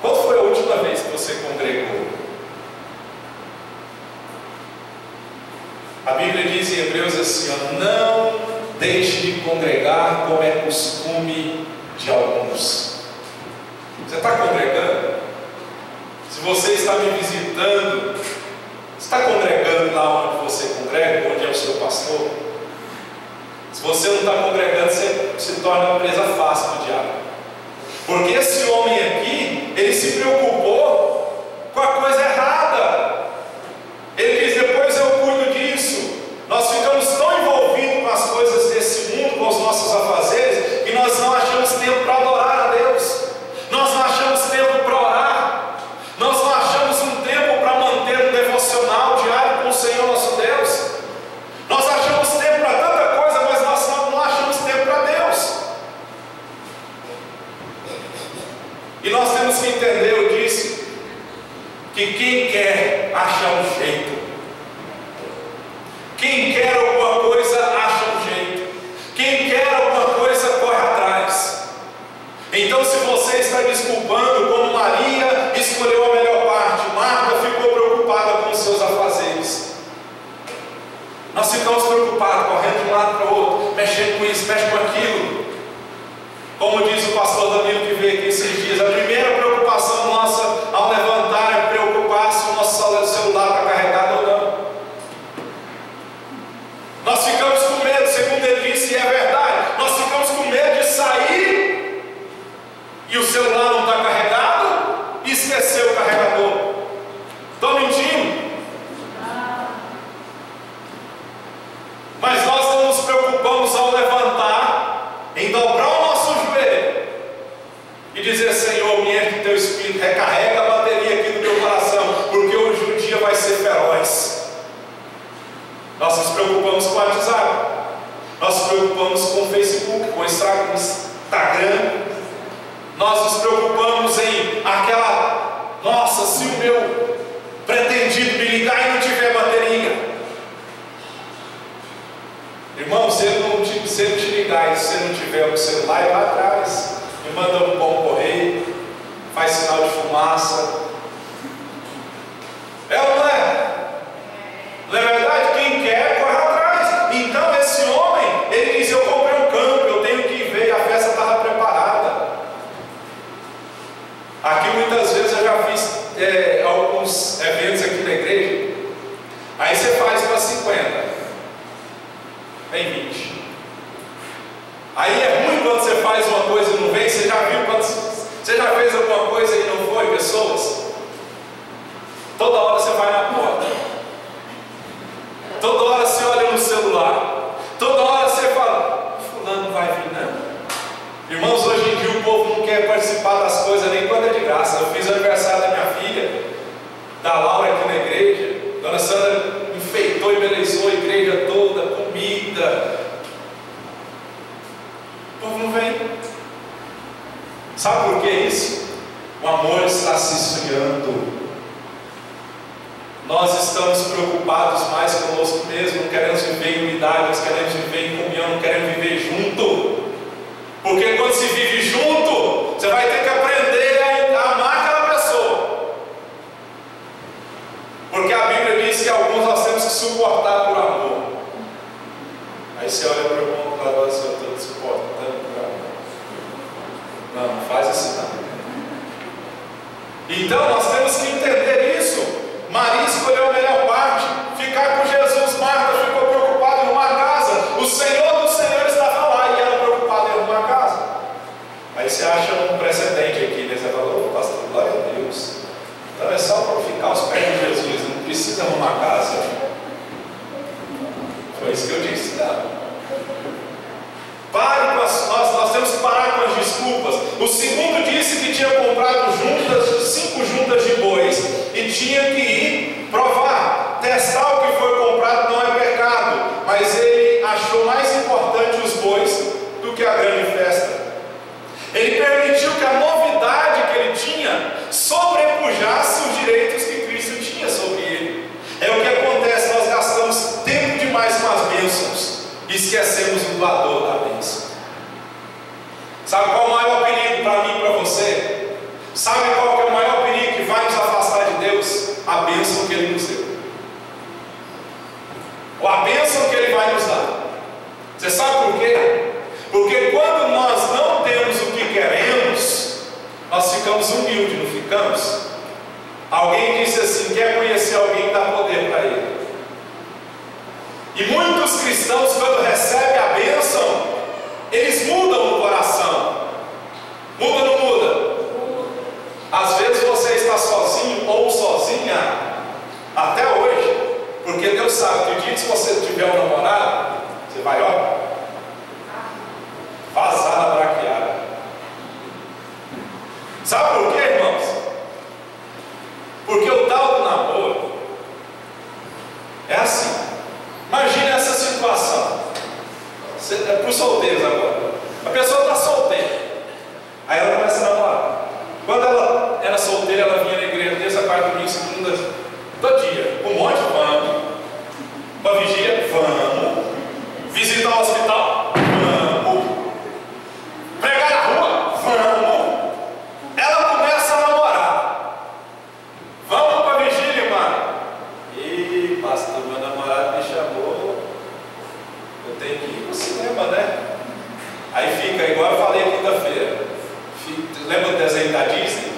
Quando foi a última vez que você congregou? A Bíblia diz em Hebreus assim: ó, não deixe de congregar como é costume de alguns. Você está congregando? Se você está me visitando, está congregando lá onde você congrega, onde é o seu pastor? Se você não está congregando, você se torna uma presa fácil do diabo. Porque esse homem aqui, ele se preocupou com a coisa errada. Ele diz: depois eu cuido disso. Nós ficamos tão envolvidos com as coisas desse mundo, com os nossos afazeres, que nós não achamos tempo para adorar a Deus. Nós não achamos tempo para orar. Nós não achamos um tempo para manter um devocional diário com o Senhor que entender, eu disse, que quem quer acha um jeito. Quem quer alguma coisa acha um jeito. Quem quer alguma coisa corre atrás. Então, se você está desculpando, como Maria escolheu a melhor parte, Marta ficou preocupada com os seus afazeres. Nós ficamos preocupados, correndo de um lado para o outro, mexendo com isso, mexendo com aquilo. Como diz o pastor Danilo que veio aqui esses dias, a primeira preocupação nossa ao levantar é preocupar se o nosso celular está carregado ou não. Nós ficamos com medo, segundo ele disse, e é verdade, nós ficamos com medo de sair e o celular não está carregado e esquecer o carregador. Estou mentindo? Mas nós não nos preocupamos ao levantar, em dobrar o nosso joelho e dizer: Senhor, me enche do teu Espírito, recarrega a bateria aqui do teu coração, porque hoje o dia vai ser feroz. Nós nos preocupamos com o WhatsApp, nós nos preocupamos com o Facebook, com o Instagram, nós nos preocupamos em aquela, nossa, se o meu pretendido me ligar e não tiver bateria. Irmão, se ele te ligar e se você não tiver o celular, vai atrás, me manda um bom correio, faz sinal de fumaça. É ou não é? Não é verdade? Quem quer, corre atrás. Então esse homem, ele diz: eu comprei um campo, eu tenho que ir ver, a festa estava preparada. Aqui muitas vezes eu já fiz alguns eventos aqui na igreja. Aí você faz para 50. Vem 20. Aí é ruim quando você faz uma coisa e não vem. Você já viu quando você já fez alguma coisa e não foi, pessoas? Toda hora você vai na porta, toda hora você olha no celular, toda hora você fala: fulano não vai vir não. Irmãos, hoje em dia o povo não quer participar das coisas nem quando é de graça. Eu fiz o aniversário da minha filha, da Laura, aqui na igreja. Dona Sandra enfeitou e embelezou a igreja toda, comida. O povo não vem. Sabe por que isso? O amor está se esfriando. Nós estamos preocupados mais conosco mesmo, não queremos viver em unidade, nós queremos viver em comunhão, não queremos viver junto. Porque quando se vive junto, você vai ter que aprender a amar aquela pessoa. Porque a Bíblia diz que alguns nós temos que suportar por amor. Aí você olha para o irmão e fala: assim, eu estou suportando por amor. Não, não faz assim não. Então nós temos que entender isso. Maria escolheu a melhor parte, ficar com Jesus. Marta ficou preocupada em arrumar a casa. O Senhor dos Senhores estava lá e ela preocupada em arrumar a casa. Aí você acha um precedente aqui, né? Você fala: ô pastor, glória a Deus. Então é só para ficar aos pés de Jesus, não precisa arrumar a casa. Foi isso que eu disse, não. Pare com nós temos que parar com as desculpas. O segundo disse que tinha comprado 5 juntas de bois e tinha que ir provar, testar o que foi comprado. Não é pecado, mas ele achou mais importante os bois do que a grande festa. Ele permitiu que a novidade que ele tinha sobrepujasse os direitos que Cristo tinha sobre ele. É o que acontece, nós gastamos tempo demais com as bênçãos e esquecemos o valor da bênção. Sabe qual é o maior perigo para mim e para você? Sabe qual que é o maior perigo que vai nos afastar de Deus? A bênção que Ele nos deu, ou a bênção que Ele vai nos dar. Você sabe por quê? Porque quando nós não temos o que queremos, nós ficamos humildes, não ficamos? Alguém disse assim: quer conhecer alguém que dá poder para ele. E muitos cristãos, quando recebem a bênção, eles mudam o coração. Muda ou não muda? Às vezes você está sozinho ou sozinha até hoje, porque Deus sabe que o dia que você tiver um namorado, você vai, ó, vazar na braquiara. Sabe por quê, irmãos? Porque o tal do namoro é assim. Imagine essa situação. É para os solteiros agora. A pessoa está solteira, aí ela começa a namorar. Quando ela fica igual eu falei quinta-feira. Lembra do desenho da Disney?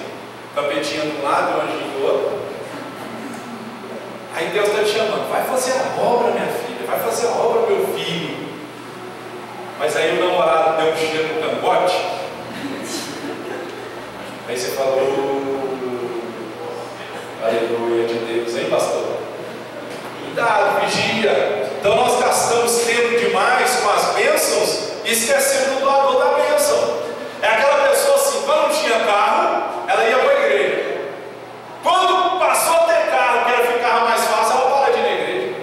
Tapetinha de um lado e um anjinho do outro. Aí Deus está te chamando, vai fazer a obra, minha filha, vai fazer a obra, meu filho. Mas aí o namorado deu um cheiro no cangote. Aí você falou, aleluia de Deus, hein, pastor? Cuidado, vigia. Então nós gastamos tempo demais com as bênçãos e esquecendo do doador da bênção. É aquela pessoa assim, quando não tinha carro, ela ia para a igreja. Quando passou a ter carro, que era ficar mais fácil, ela para de ir na igreja.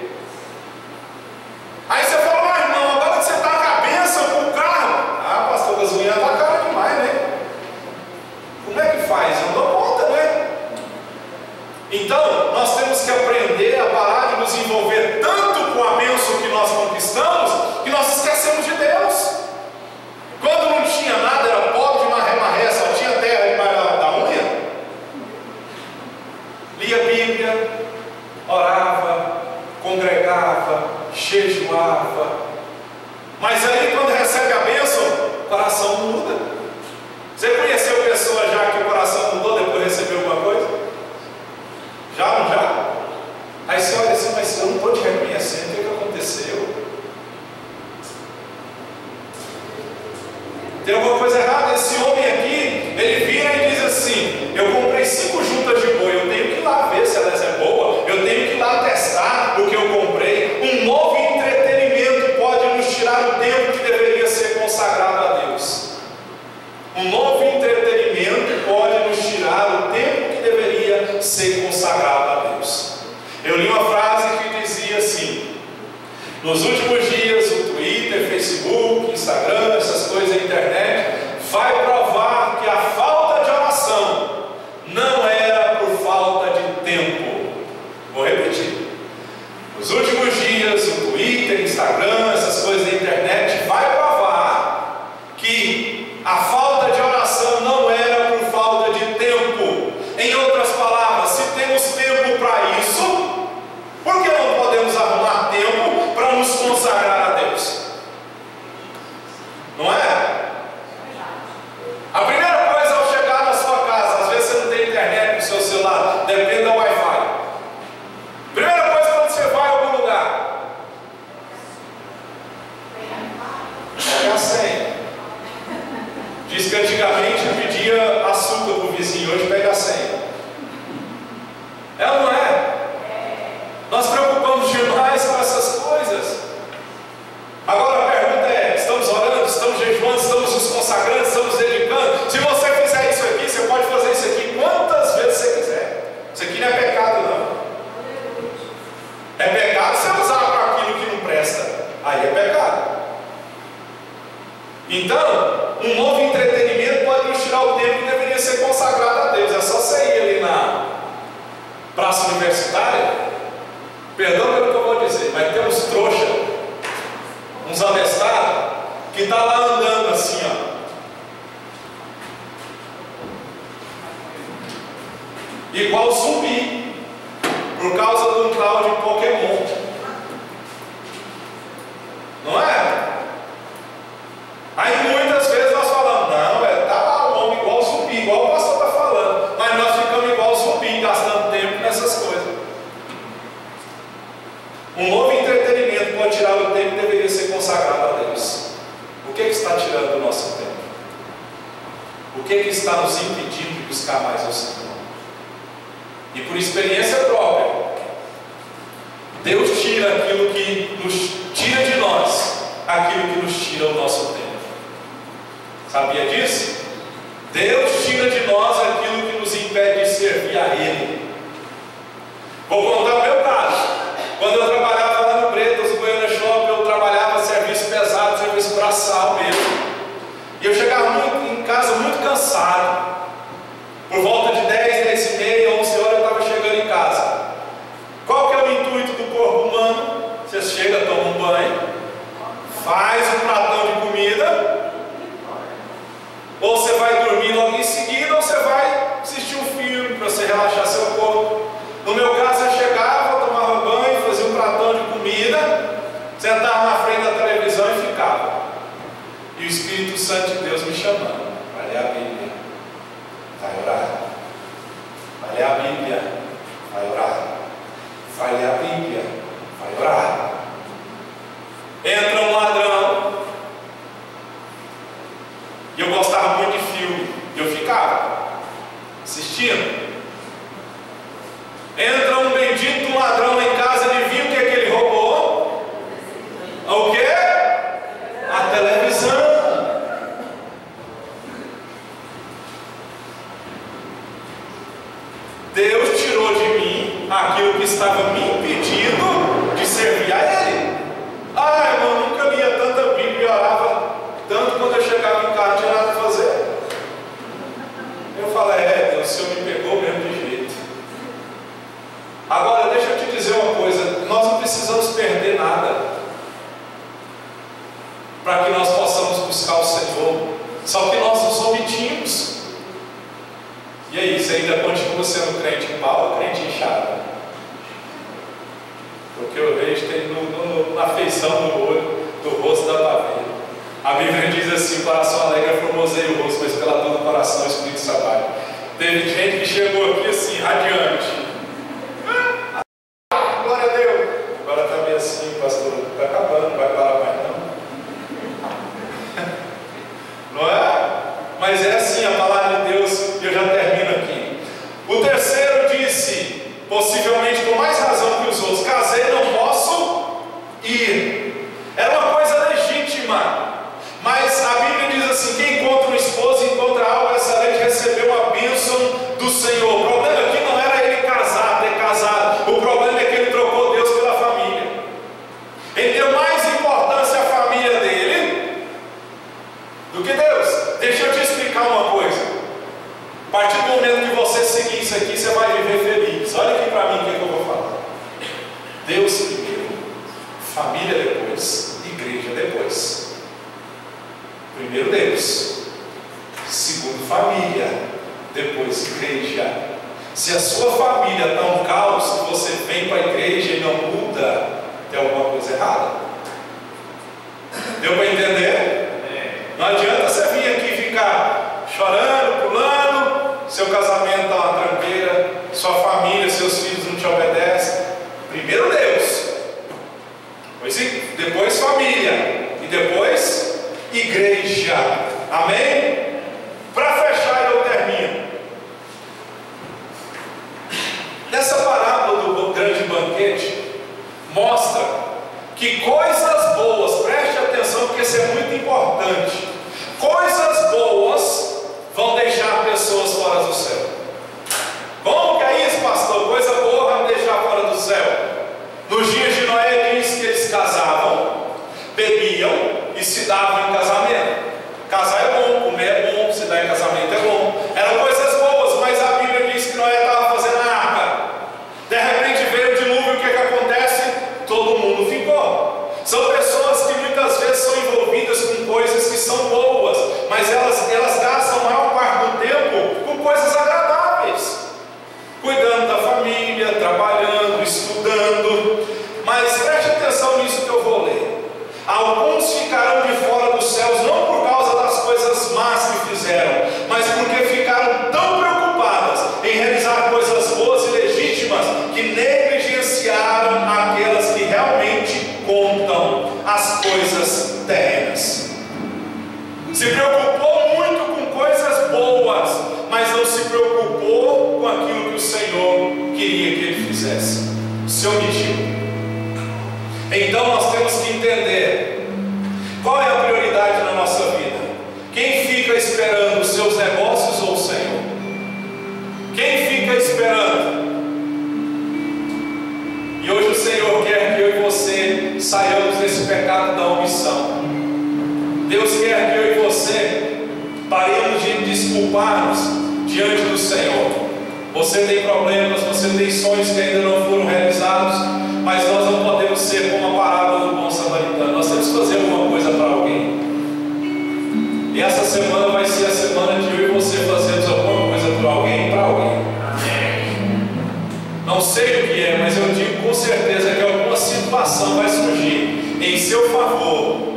Aí você fala, mas não, agora que você está com a bênção com o carro, ah, pastor, a gasolina está cara demais, né? Como é que faz? Eu não dou conta, né? Então, nós temos que aprender a parar de nos envolver tanto com a bênção que nós conquistamos, que nós esquecemos de Deus. Quando não tinha nada, era pobre de maré, só tinha terra debaixo da unha. Lia a Bíblia, orava, congregava, jejuava. Mas aí, quando recebe a bênção, o coração muda. Você conheceu pessoa já que o coração mudou depois de receber alguma coisa? Já ou não já? Aí você olha assim, mas eu não estou te reconhecendo, o que aconteceu? Tem alguma coisa errada? Esse homem aqui, ele vira e diz assim, eu comprei 5 juntas de boi, eu tenho que ir lá ver se elas é boa, eu tenho que ir lá testar o que eu comprei. Um novo entretenimento pode nos tirar o tempo que deveria ser consagrado a Deus. Um novo entretenimento pode nos tirar o tempo que deveria ser consagrado a Deus. Eu li uma frase que dizia assim, nos últimos dias o Twitter, Facebook, Instagram, essas coisas da internet, vai provar que a falta de oração não era por falta de tempo. Vou repetir. Nos últimos dias o Twitter, Instagram, essas coisas da internet, vai provar que a falta de oração não era por falta de tempo. Em outras palavras, se temos tempo para isso, por que não podemos arrumar tempo para nos consagrar a Deus? Não é? A primeira coisa ao chegar na sua casa, às vezes você não tem internet no seu celular, depende do Wi-Fi. Primeira coisa quando você vai a algum lugar, pega a senha. Diz que antigamente pedia açúcar para o vizinho, hoje pega a senha. É ou não é? Nós preocupamos demais com essas coisas. Agora a pergunta é, estamos orando, estamos jejuando, estamos nos consagrando, estamos dedicando? Se você fizer isso aqui, você pode fazer isso aqui quantas vezes você quiser. Isso aqui não é pecado não. É pecado você usar para aquilo que não presta. Aí é pecado. Então, um novo entretenimento pode nos tirar o tempo que deveria ser consagrado a Deus. É só você ir ali na praça universitária. Perdão pelo que eu vou dizer, mas tem uns trouxa, uns abestados, que está lá andando assim, ó. Igual zumbi, por causa de um tal de Pokémon. Não é? Aí muitas vezes nós falamos, não, tá lá o homem igual zumbi, igual o pastor está falando, mas nós ficamos igual zumbi, gastando tempo nessas coisas. Um novo entretenimento pode tirar o tempo que deveria ser consagrado a Deus. O que está tirando o nosso tempo? O que está nos impedindo de buscar mais ao Senhor? E por experiência própria, Deus tira aquilo que nos tira de nós, aquilo que nos tira o nosso tempo. Sabia disso? Deus tira de nós aquilo que nos impede de servir a Ele. Vou contar o meu caso. Quando eu trabalhava lá no Bretas, no Goiânia Shopping, eu trabalhava serviço pesado, serviço braçal mesmo. E eu chegava em casa muito cansado. Por volta de 10, 10 e meia, 11 horas eu estava chegando em casa. Qual que é o intuito do corpo humano? Você chega, toma um banho, faz um pratão de comida, ou você vai dormir logo em seguida, ou você vai assistir um filme para você relaxar seu corpo. No meu caso, eu chegava, tomava banho, fazia um pratão de comida, sentava na frente da televisão e ficava. E o Espírito Santo de Deus me chamando. Vai ler a Bíblia, vai orar. Vai ler a Bíblia, vai orar. Vai ler a Bíblia, vai orar. Entra um ladrão. E eu gostava muito de filme. E eu ficava assistindo. Entra um bendito ladrão lá em casa, ele viu o que é que ele roubou? O quê? A televisão. Deus tirou de mim aquilo que estava me impedindo de servir a Ele. Ah, irmão, nunca lia tanta Bíblia e orava tanto quando eu chegava em casa, não tinha nada a fazer. Eu falei, Deus, o Senhor me pegou mesmo de jeito. Agora, deixa eu te dizer uma coisa, nós não precisamos perder nada para que nós possamos buscar o Senhor, só que nós nos omitimos. E aí, você ainda continua sendo crente em pau, crente inchado? Porque eu vejo tem na feição do olho, do rosto da pavia. A Bíblia diz assim: o coração alegre formoseia o rosto, mas pela dor do coração o espírito se abate. Teve gente que chegou aqui assim, radiante. Glória a Deus. Agora está meio assim, pastor, está acabando, não vai parar mais não. Não é? Mas é assim a palavra de Deus, e eu já termino aqui. O terceiro disse, possivelmente com mais razão que os outros: casei, não posso ir. Era uma coisa legítima, mas a Bíblia diz assim: quem encontra um esposo encontra algo excelente, recebeu a bênção do Senhor. O problema aqui não era ele casar, ter casado. O problema é que ele trocou Deus pela família. Ele deu mais importância à família dele do que Deus. Deixa eu te explicar uma coisa. A partir do momento que você seguir isso aqui, você vai viver feliz. Olha aqui para mim o que eu vou falar. Deus primeiro, família depois, igreja depois. Primeiro Deus, segundo família, depois igreja. Se a sua família está um caos, se você vem para a igreja e não muda, tem alguma coisa errada. Deu para entender? Não adianta você vir aqui e ficar chorando, pulando, seu casamento está uma tranqueira, sua família, seus filhos não te obedecem. Primeiro Deus, depois família e depois igreja. Amém? Para fechar, eu termino. Nessa parábola do grande banquete, mostra que coisas boas, preste atenção porque isso é muito importante, coisas boas vão deixar pessoas fora do céu. Como que é isso, pastor? Coisa boa vai me deixar fora do céu. Nos dias de Noé diz que eles casavam, bebiam e se davam em casamento. Casar é bom, comer é bom, se dar em casamento é bom. Eram coisas boas, mas a Bíblia diz que Noé estava fazendo a arca. De repente veio o dilúvio, o que acontece? Todo mundo ficou. São pessoas que muitas vezes são envolvidas com coisas que são boas, mas elas gastam a maior parte do tempo com coisas agradáveis, cuidando da família, trabalhando, estudando. Mas preste atenção nisso que eu vou ler. Alguns ficarão de fora dos céus, não por causa das coisas más que fizeram, mas porque ficaram tão preocupadas em realizar coisas boas e legítimas que negligenciaram aquelas que realmente contam, as coisas terrenas. Se preocupou muito com coisas boas, mas não se preocupou com aquilo que o Senhor queria que ele fizesse. Se omitiu. Então nós temos que entender qual é a prioridade na nossa vida. Quem fica esperando os seus negócios ou o Senhor? Quem fica esperando? E hoje o Senhor quer que eu e você saiamos desse pecado da omissão. Deus quer que eu e você paremos de desculpar-nos diante do Senhor. Você tem problemas, você tem sonhos que ainda não foram realizados, mas nós não podemos ser como a parábola do bom samaritano. Nós temos que fazer alguma coisa para alguém. E essa semana vai ser a semana de eu e você fazermos alguma coisa por alguém, para alguém. Não sei o que é, mas eu digo com certeza que alguma situação vai surgir em seu favor,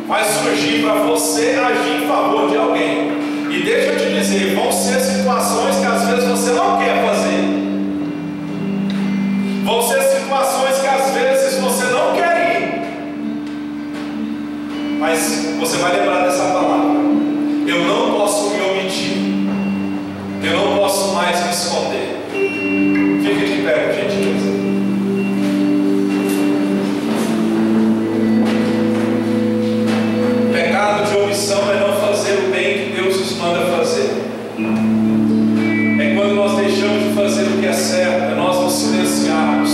vai surgir para você agir em favor de alguém. E deixa eu te dizer, vão ser situações que às vezes você não quer fazer. Vão ser situações que às vezes você não quer ir. Mas você vai lembrar dessa palavra. Eu não posso me omitir. Eu não posso mais me esconder. Fique de pé, por gentileza. Pecado de omissão é não fazer o bem que Deus nos manda fazer. É quando nós deixamos de fazer o que é certo, é nós nos silenciarmos.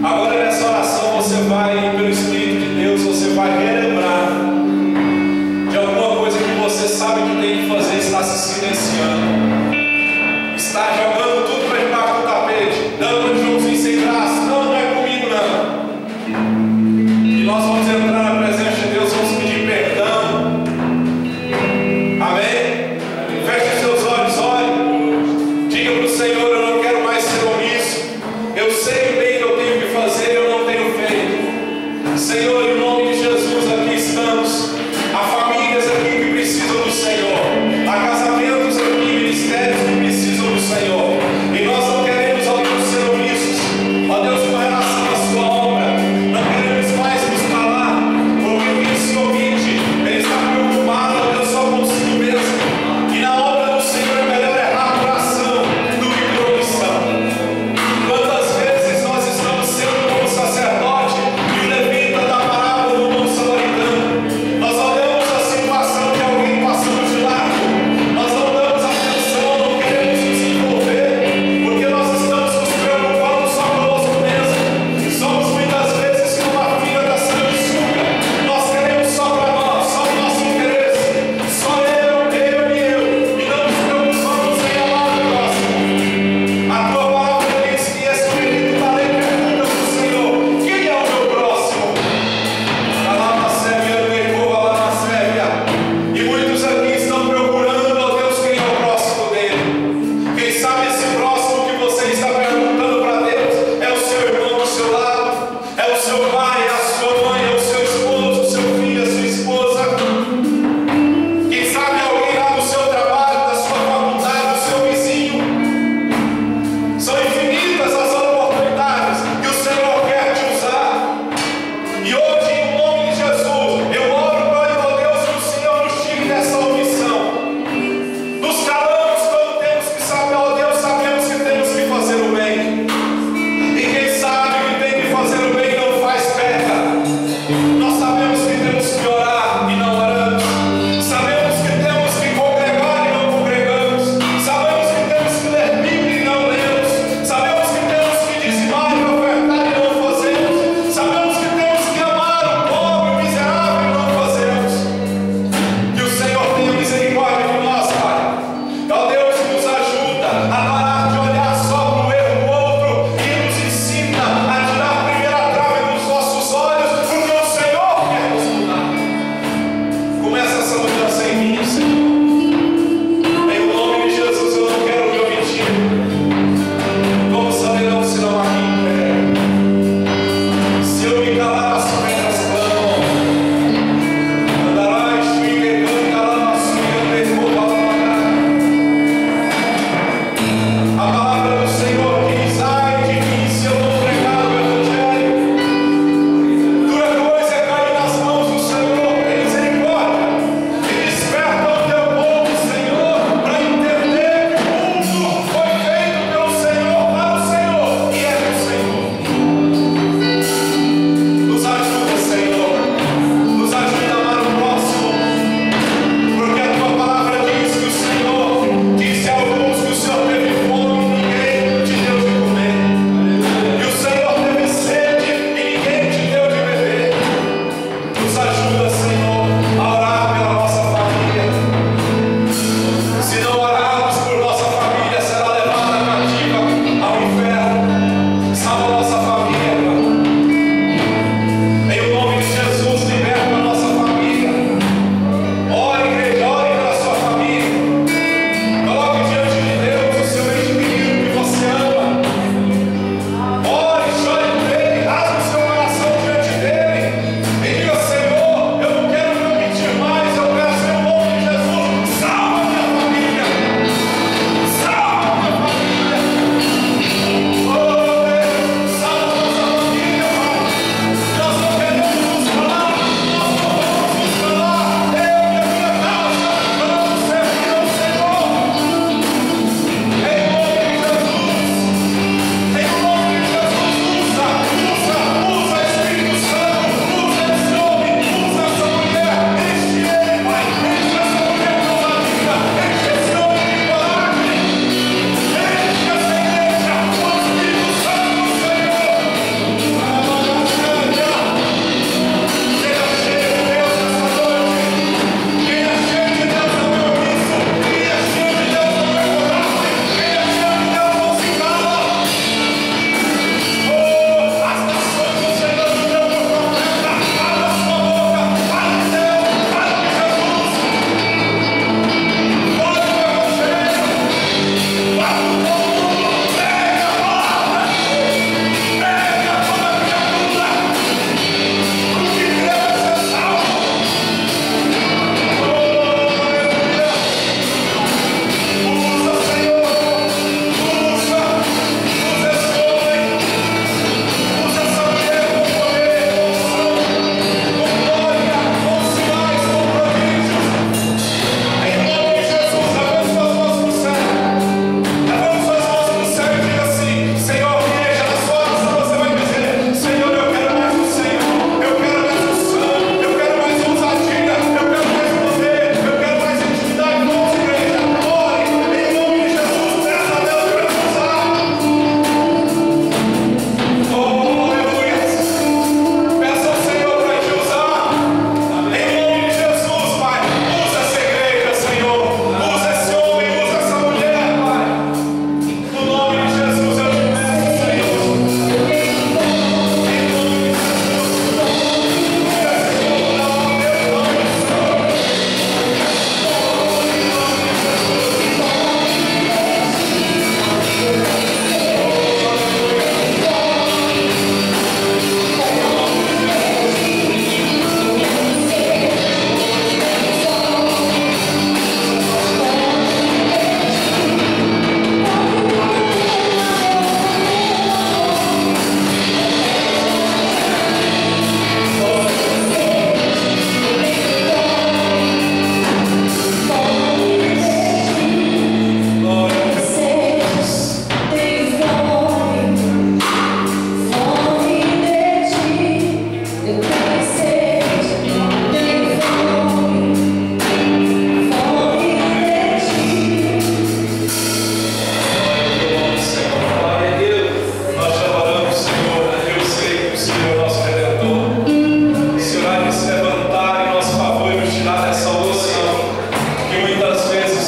Agora nessa oração você vai, pelo Espírito de Deus, você vai relembrar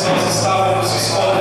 nós estávamos escondendo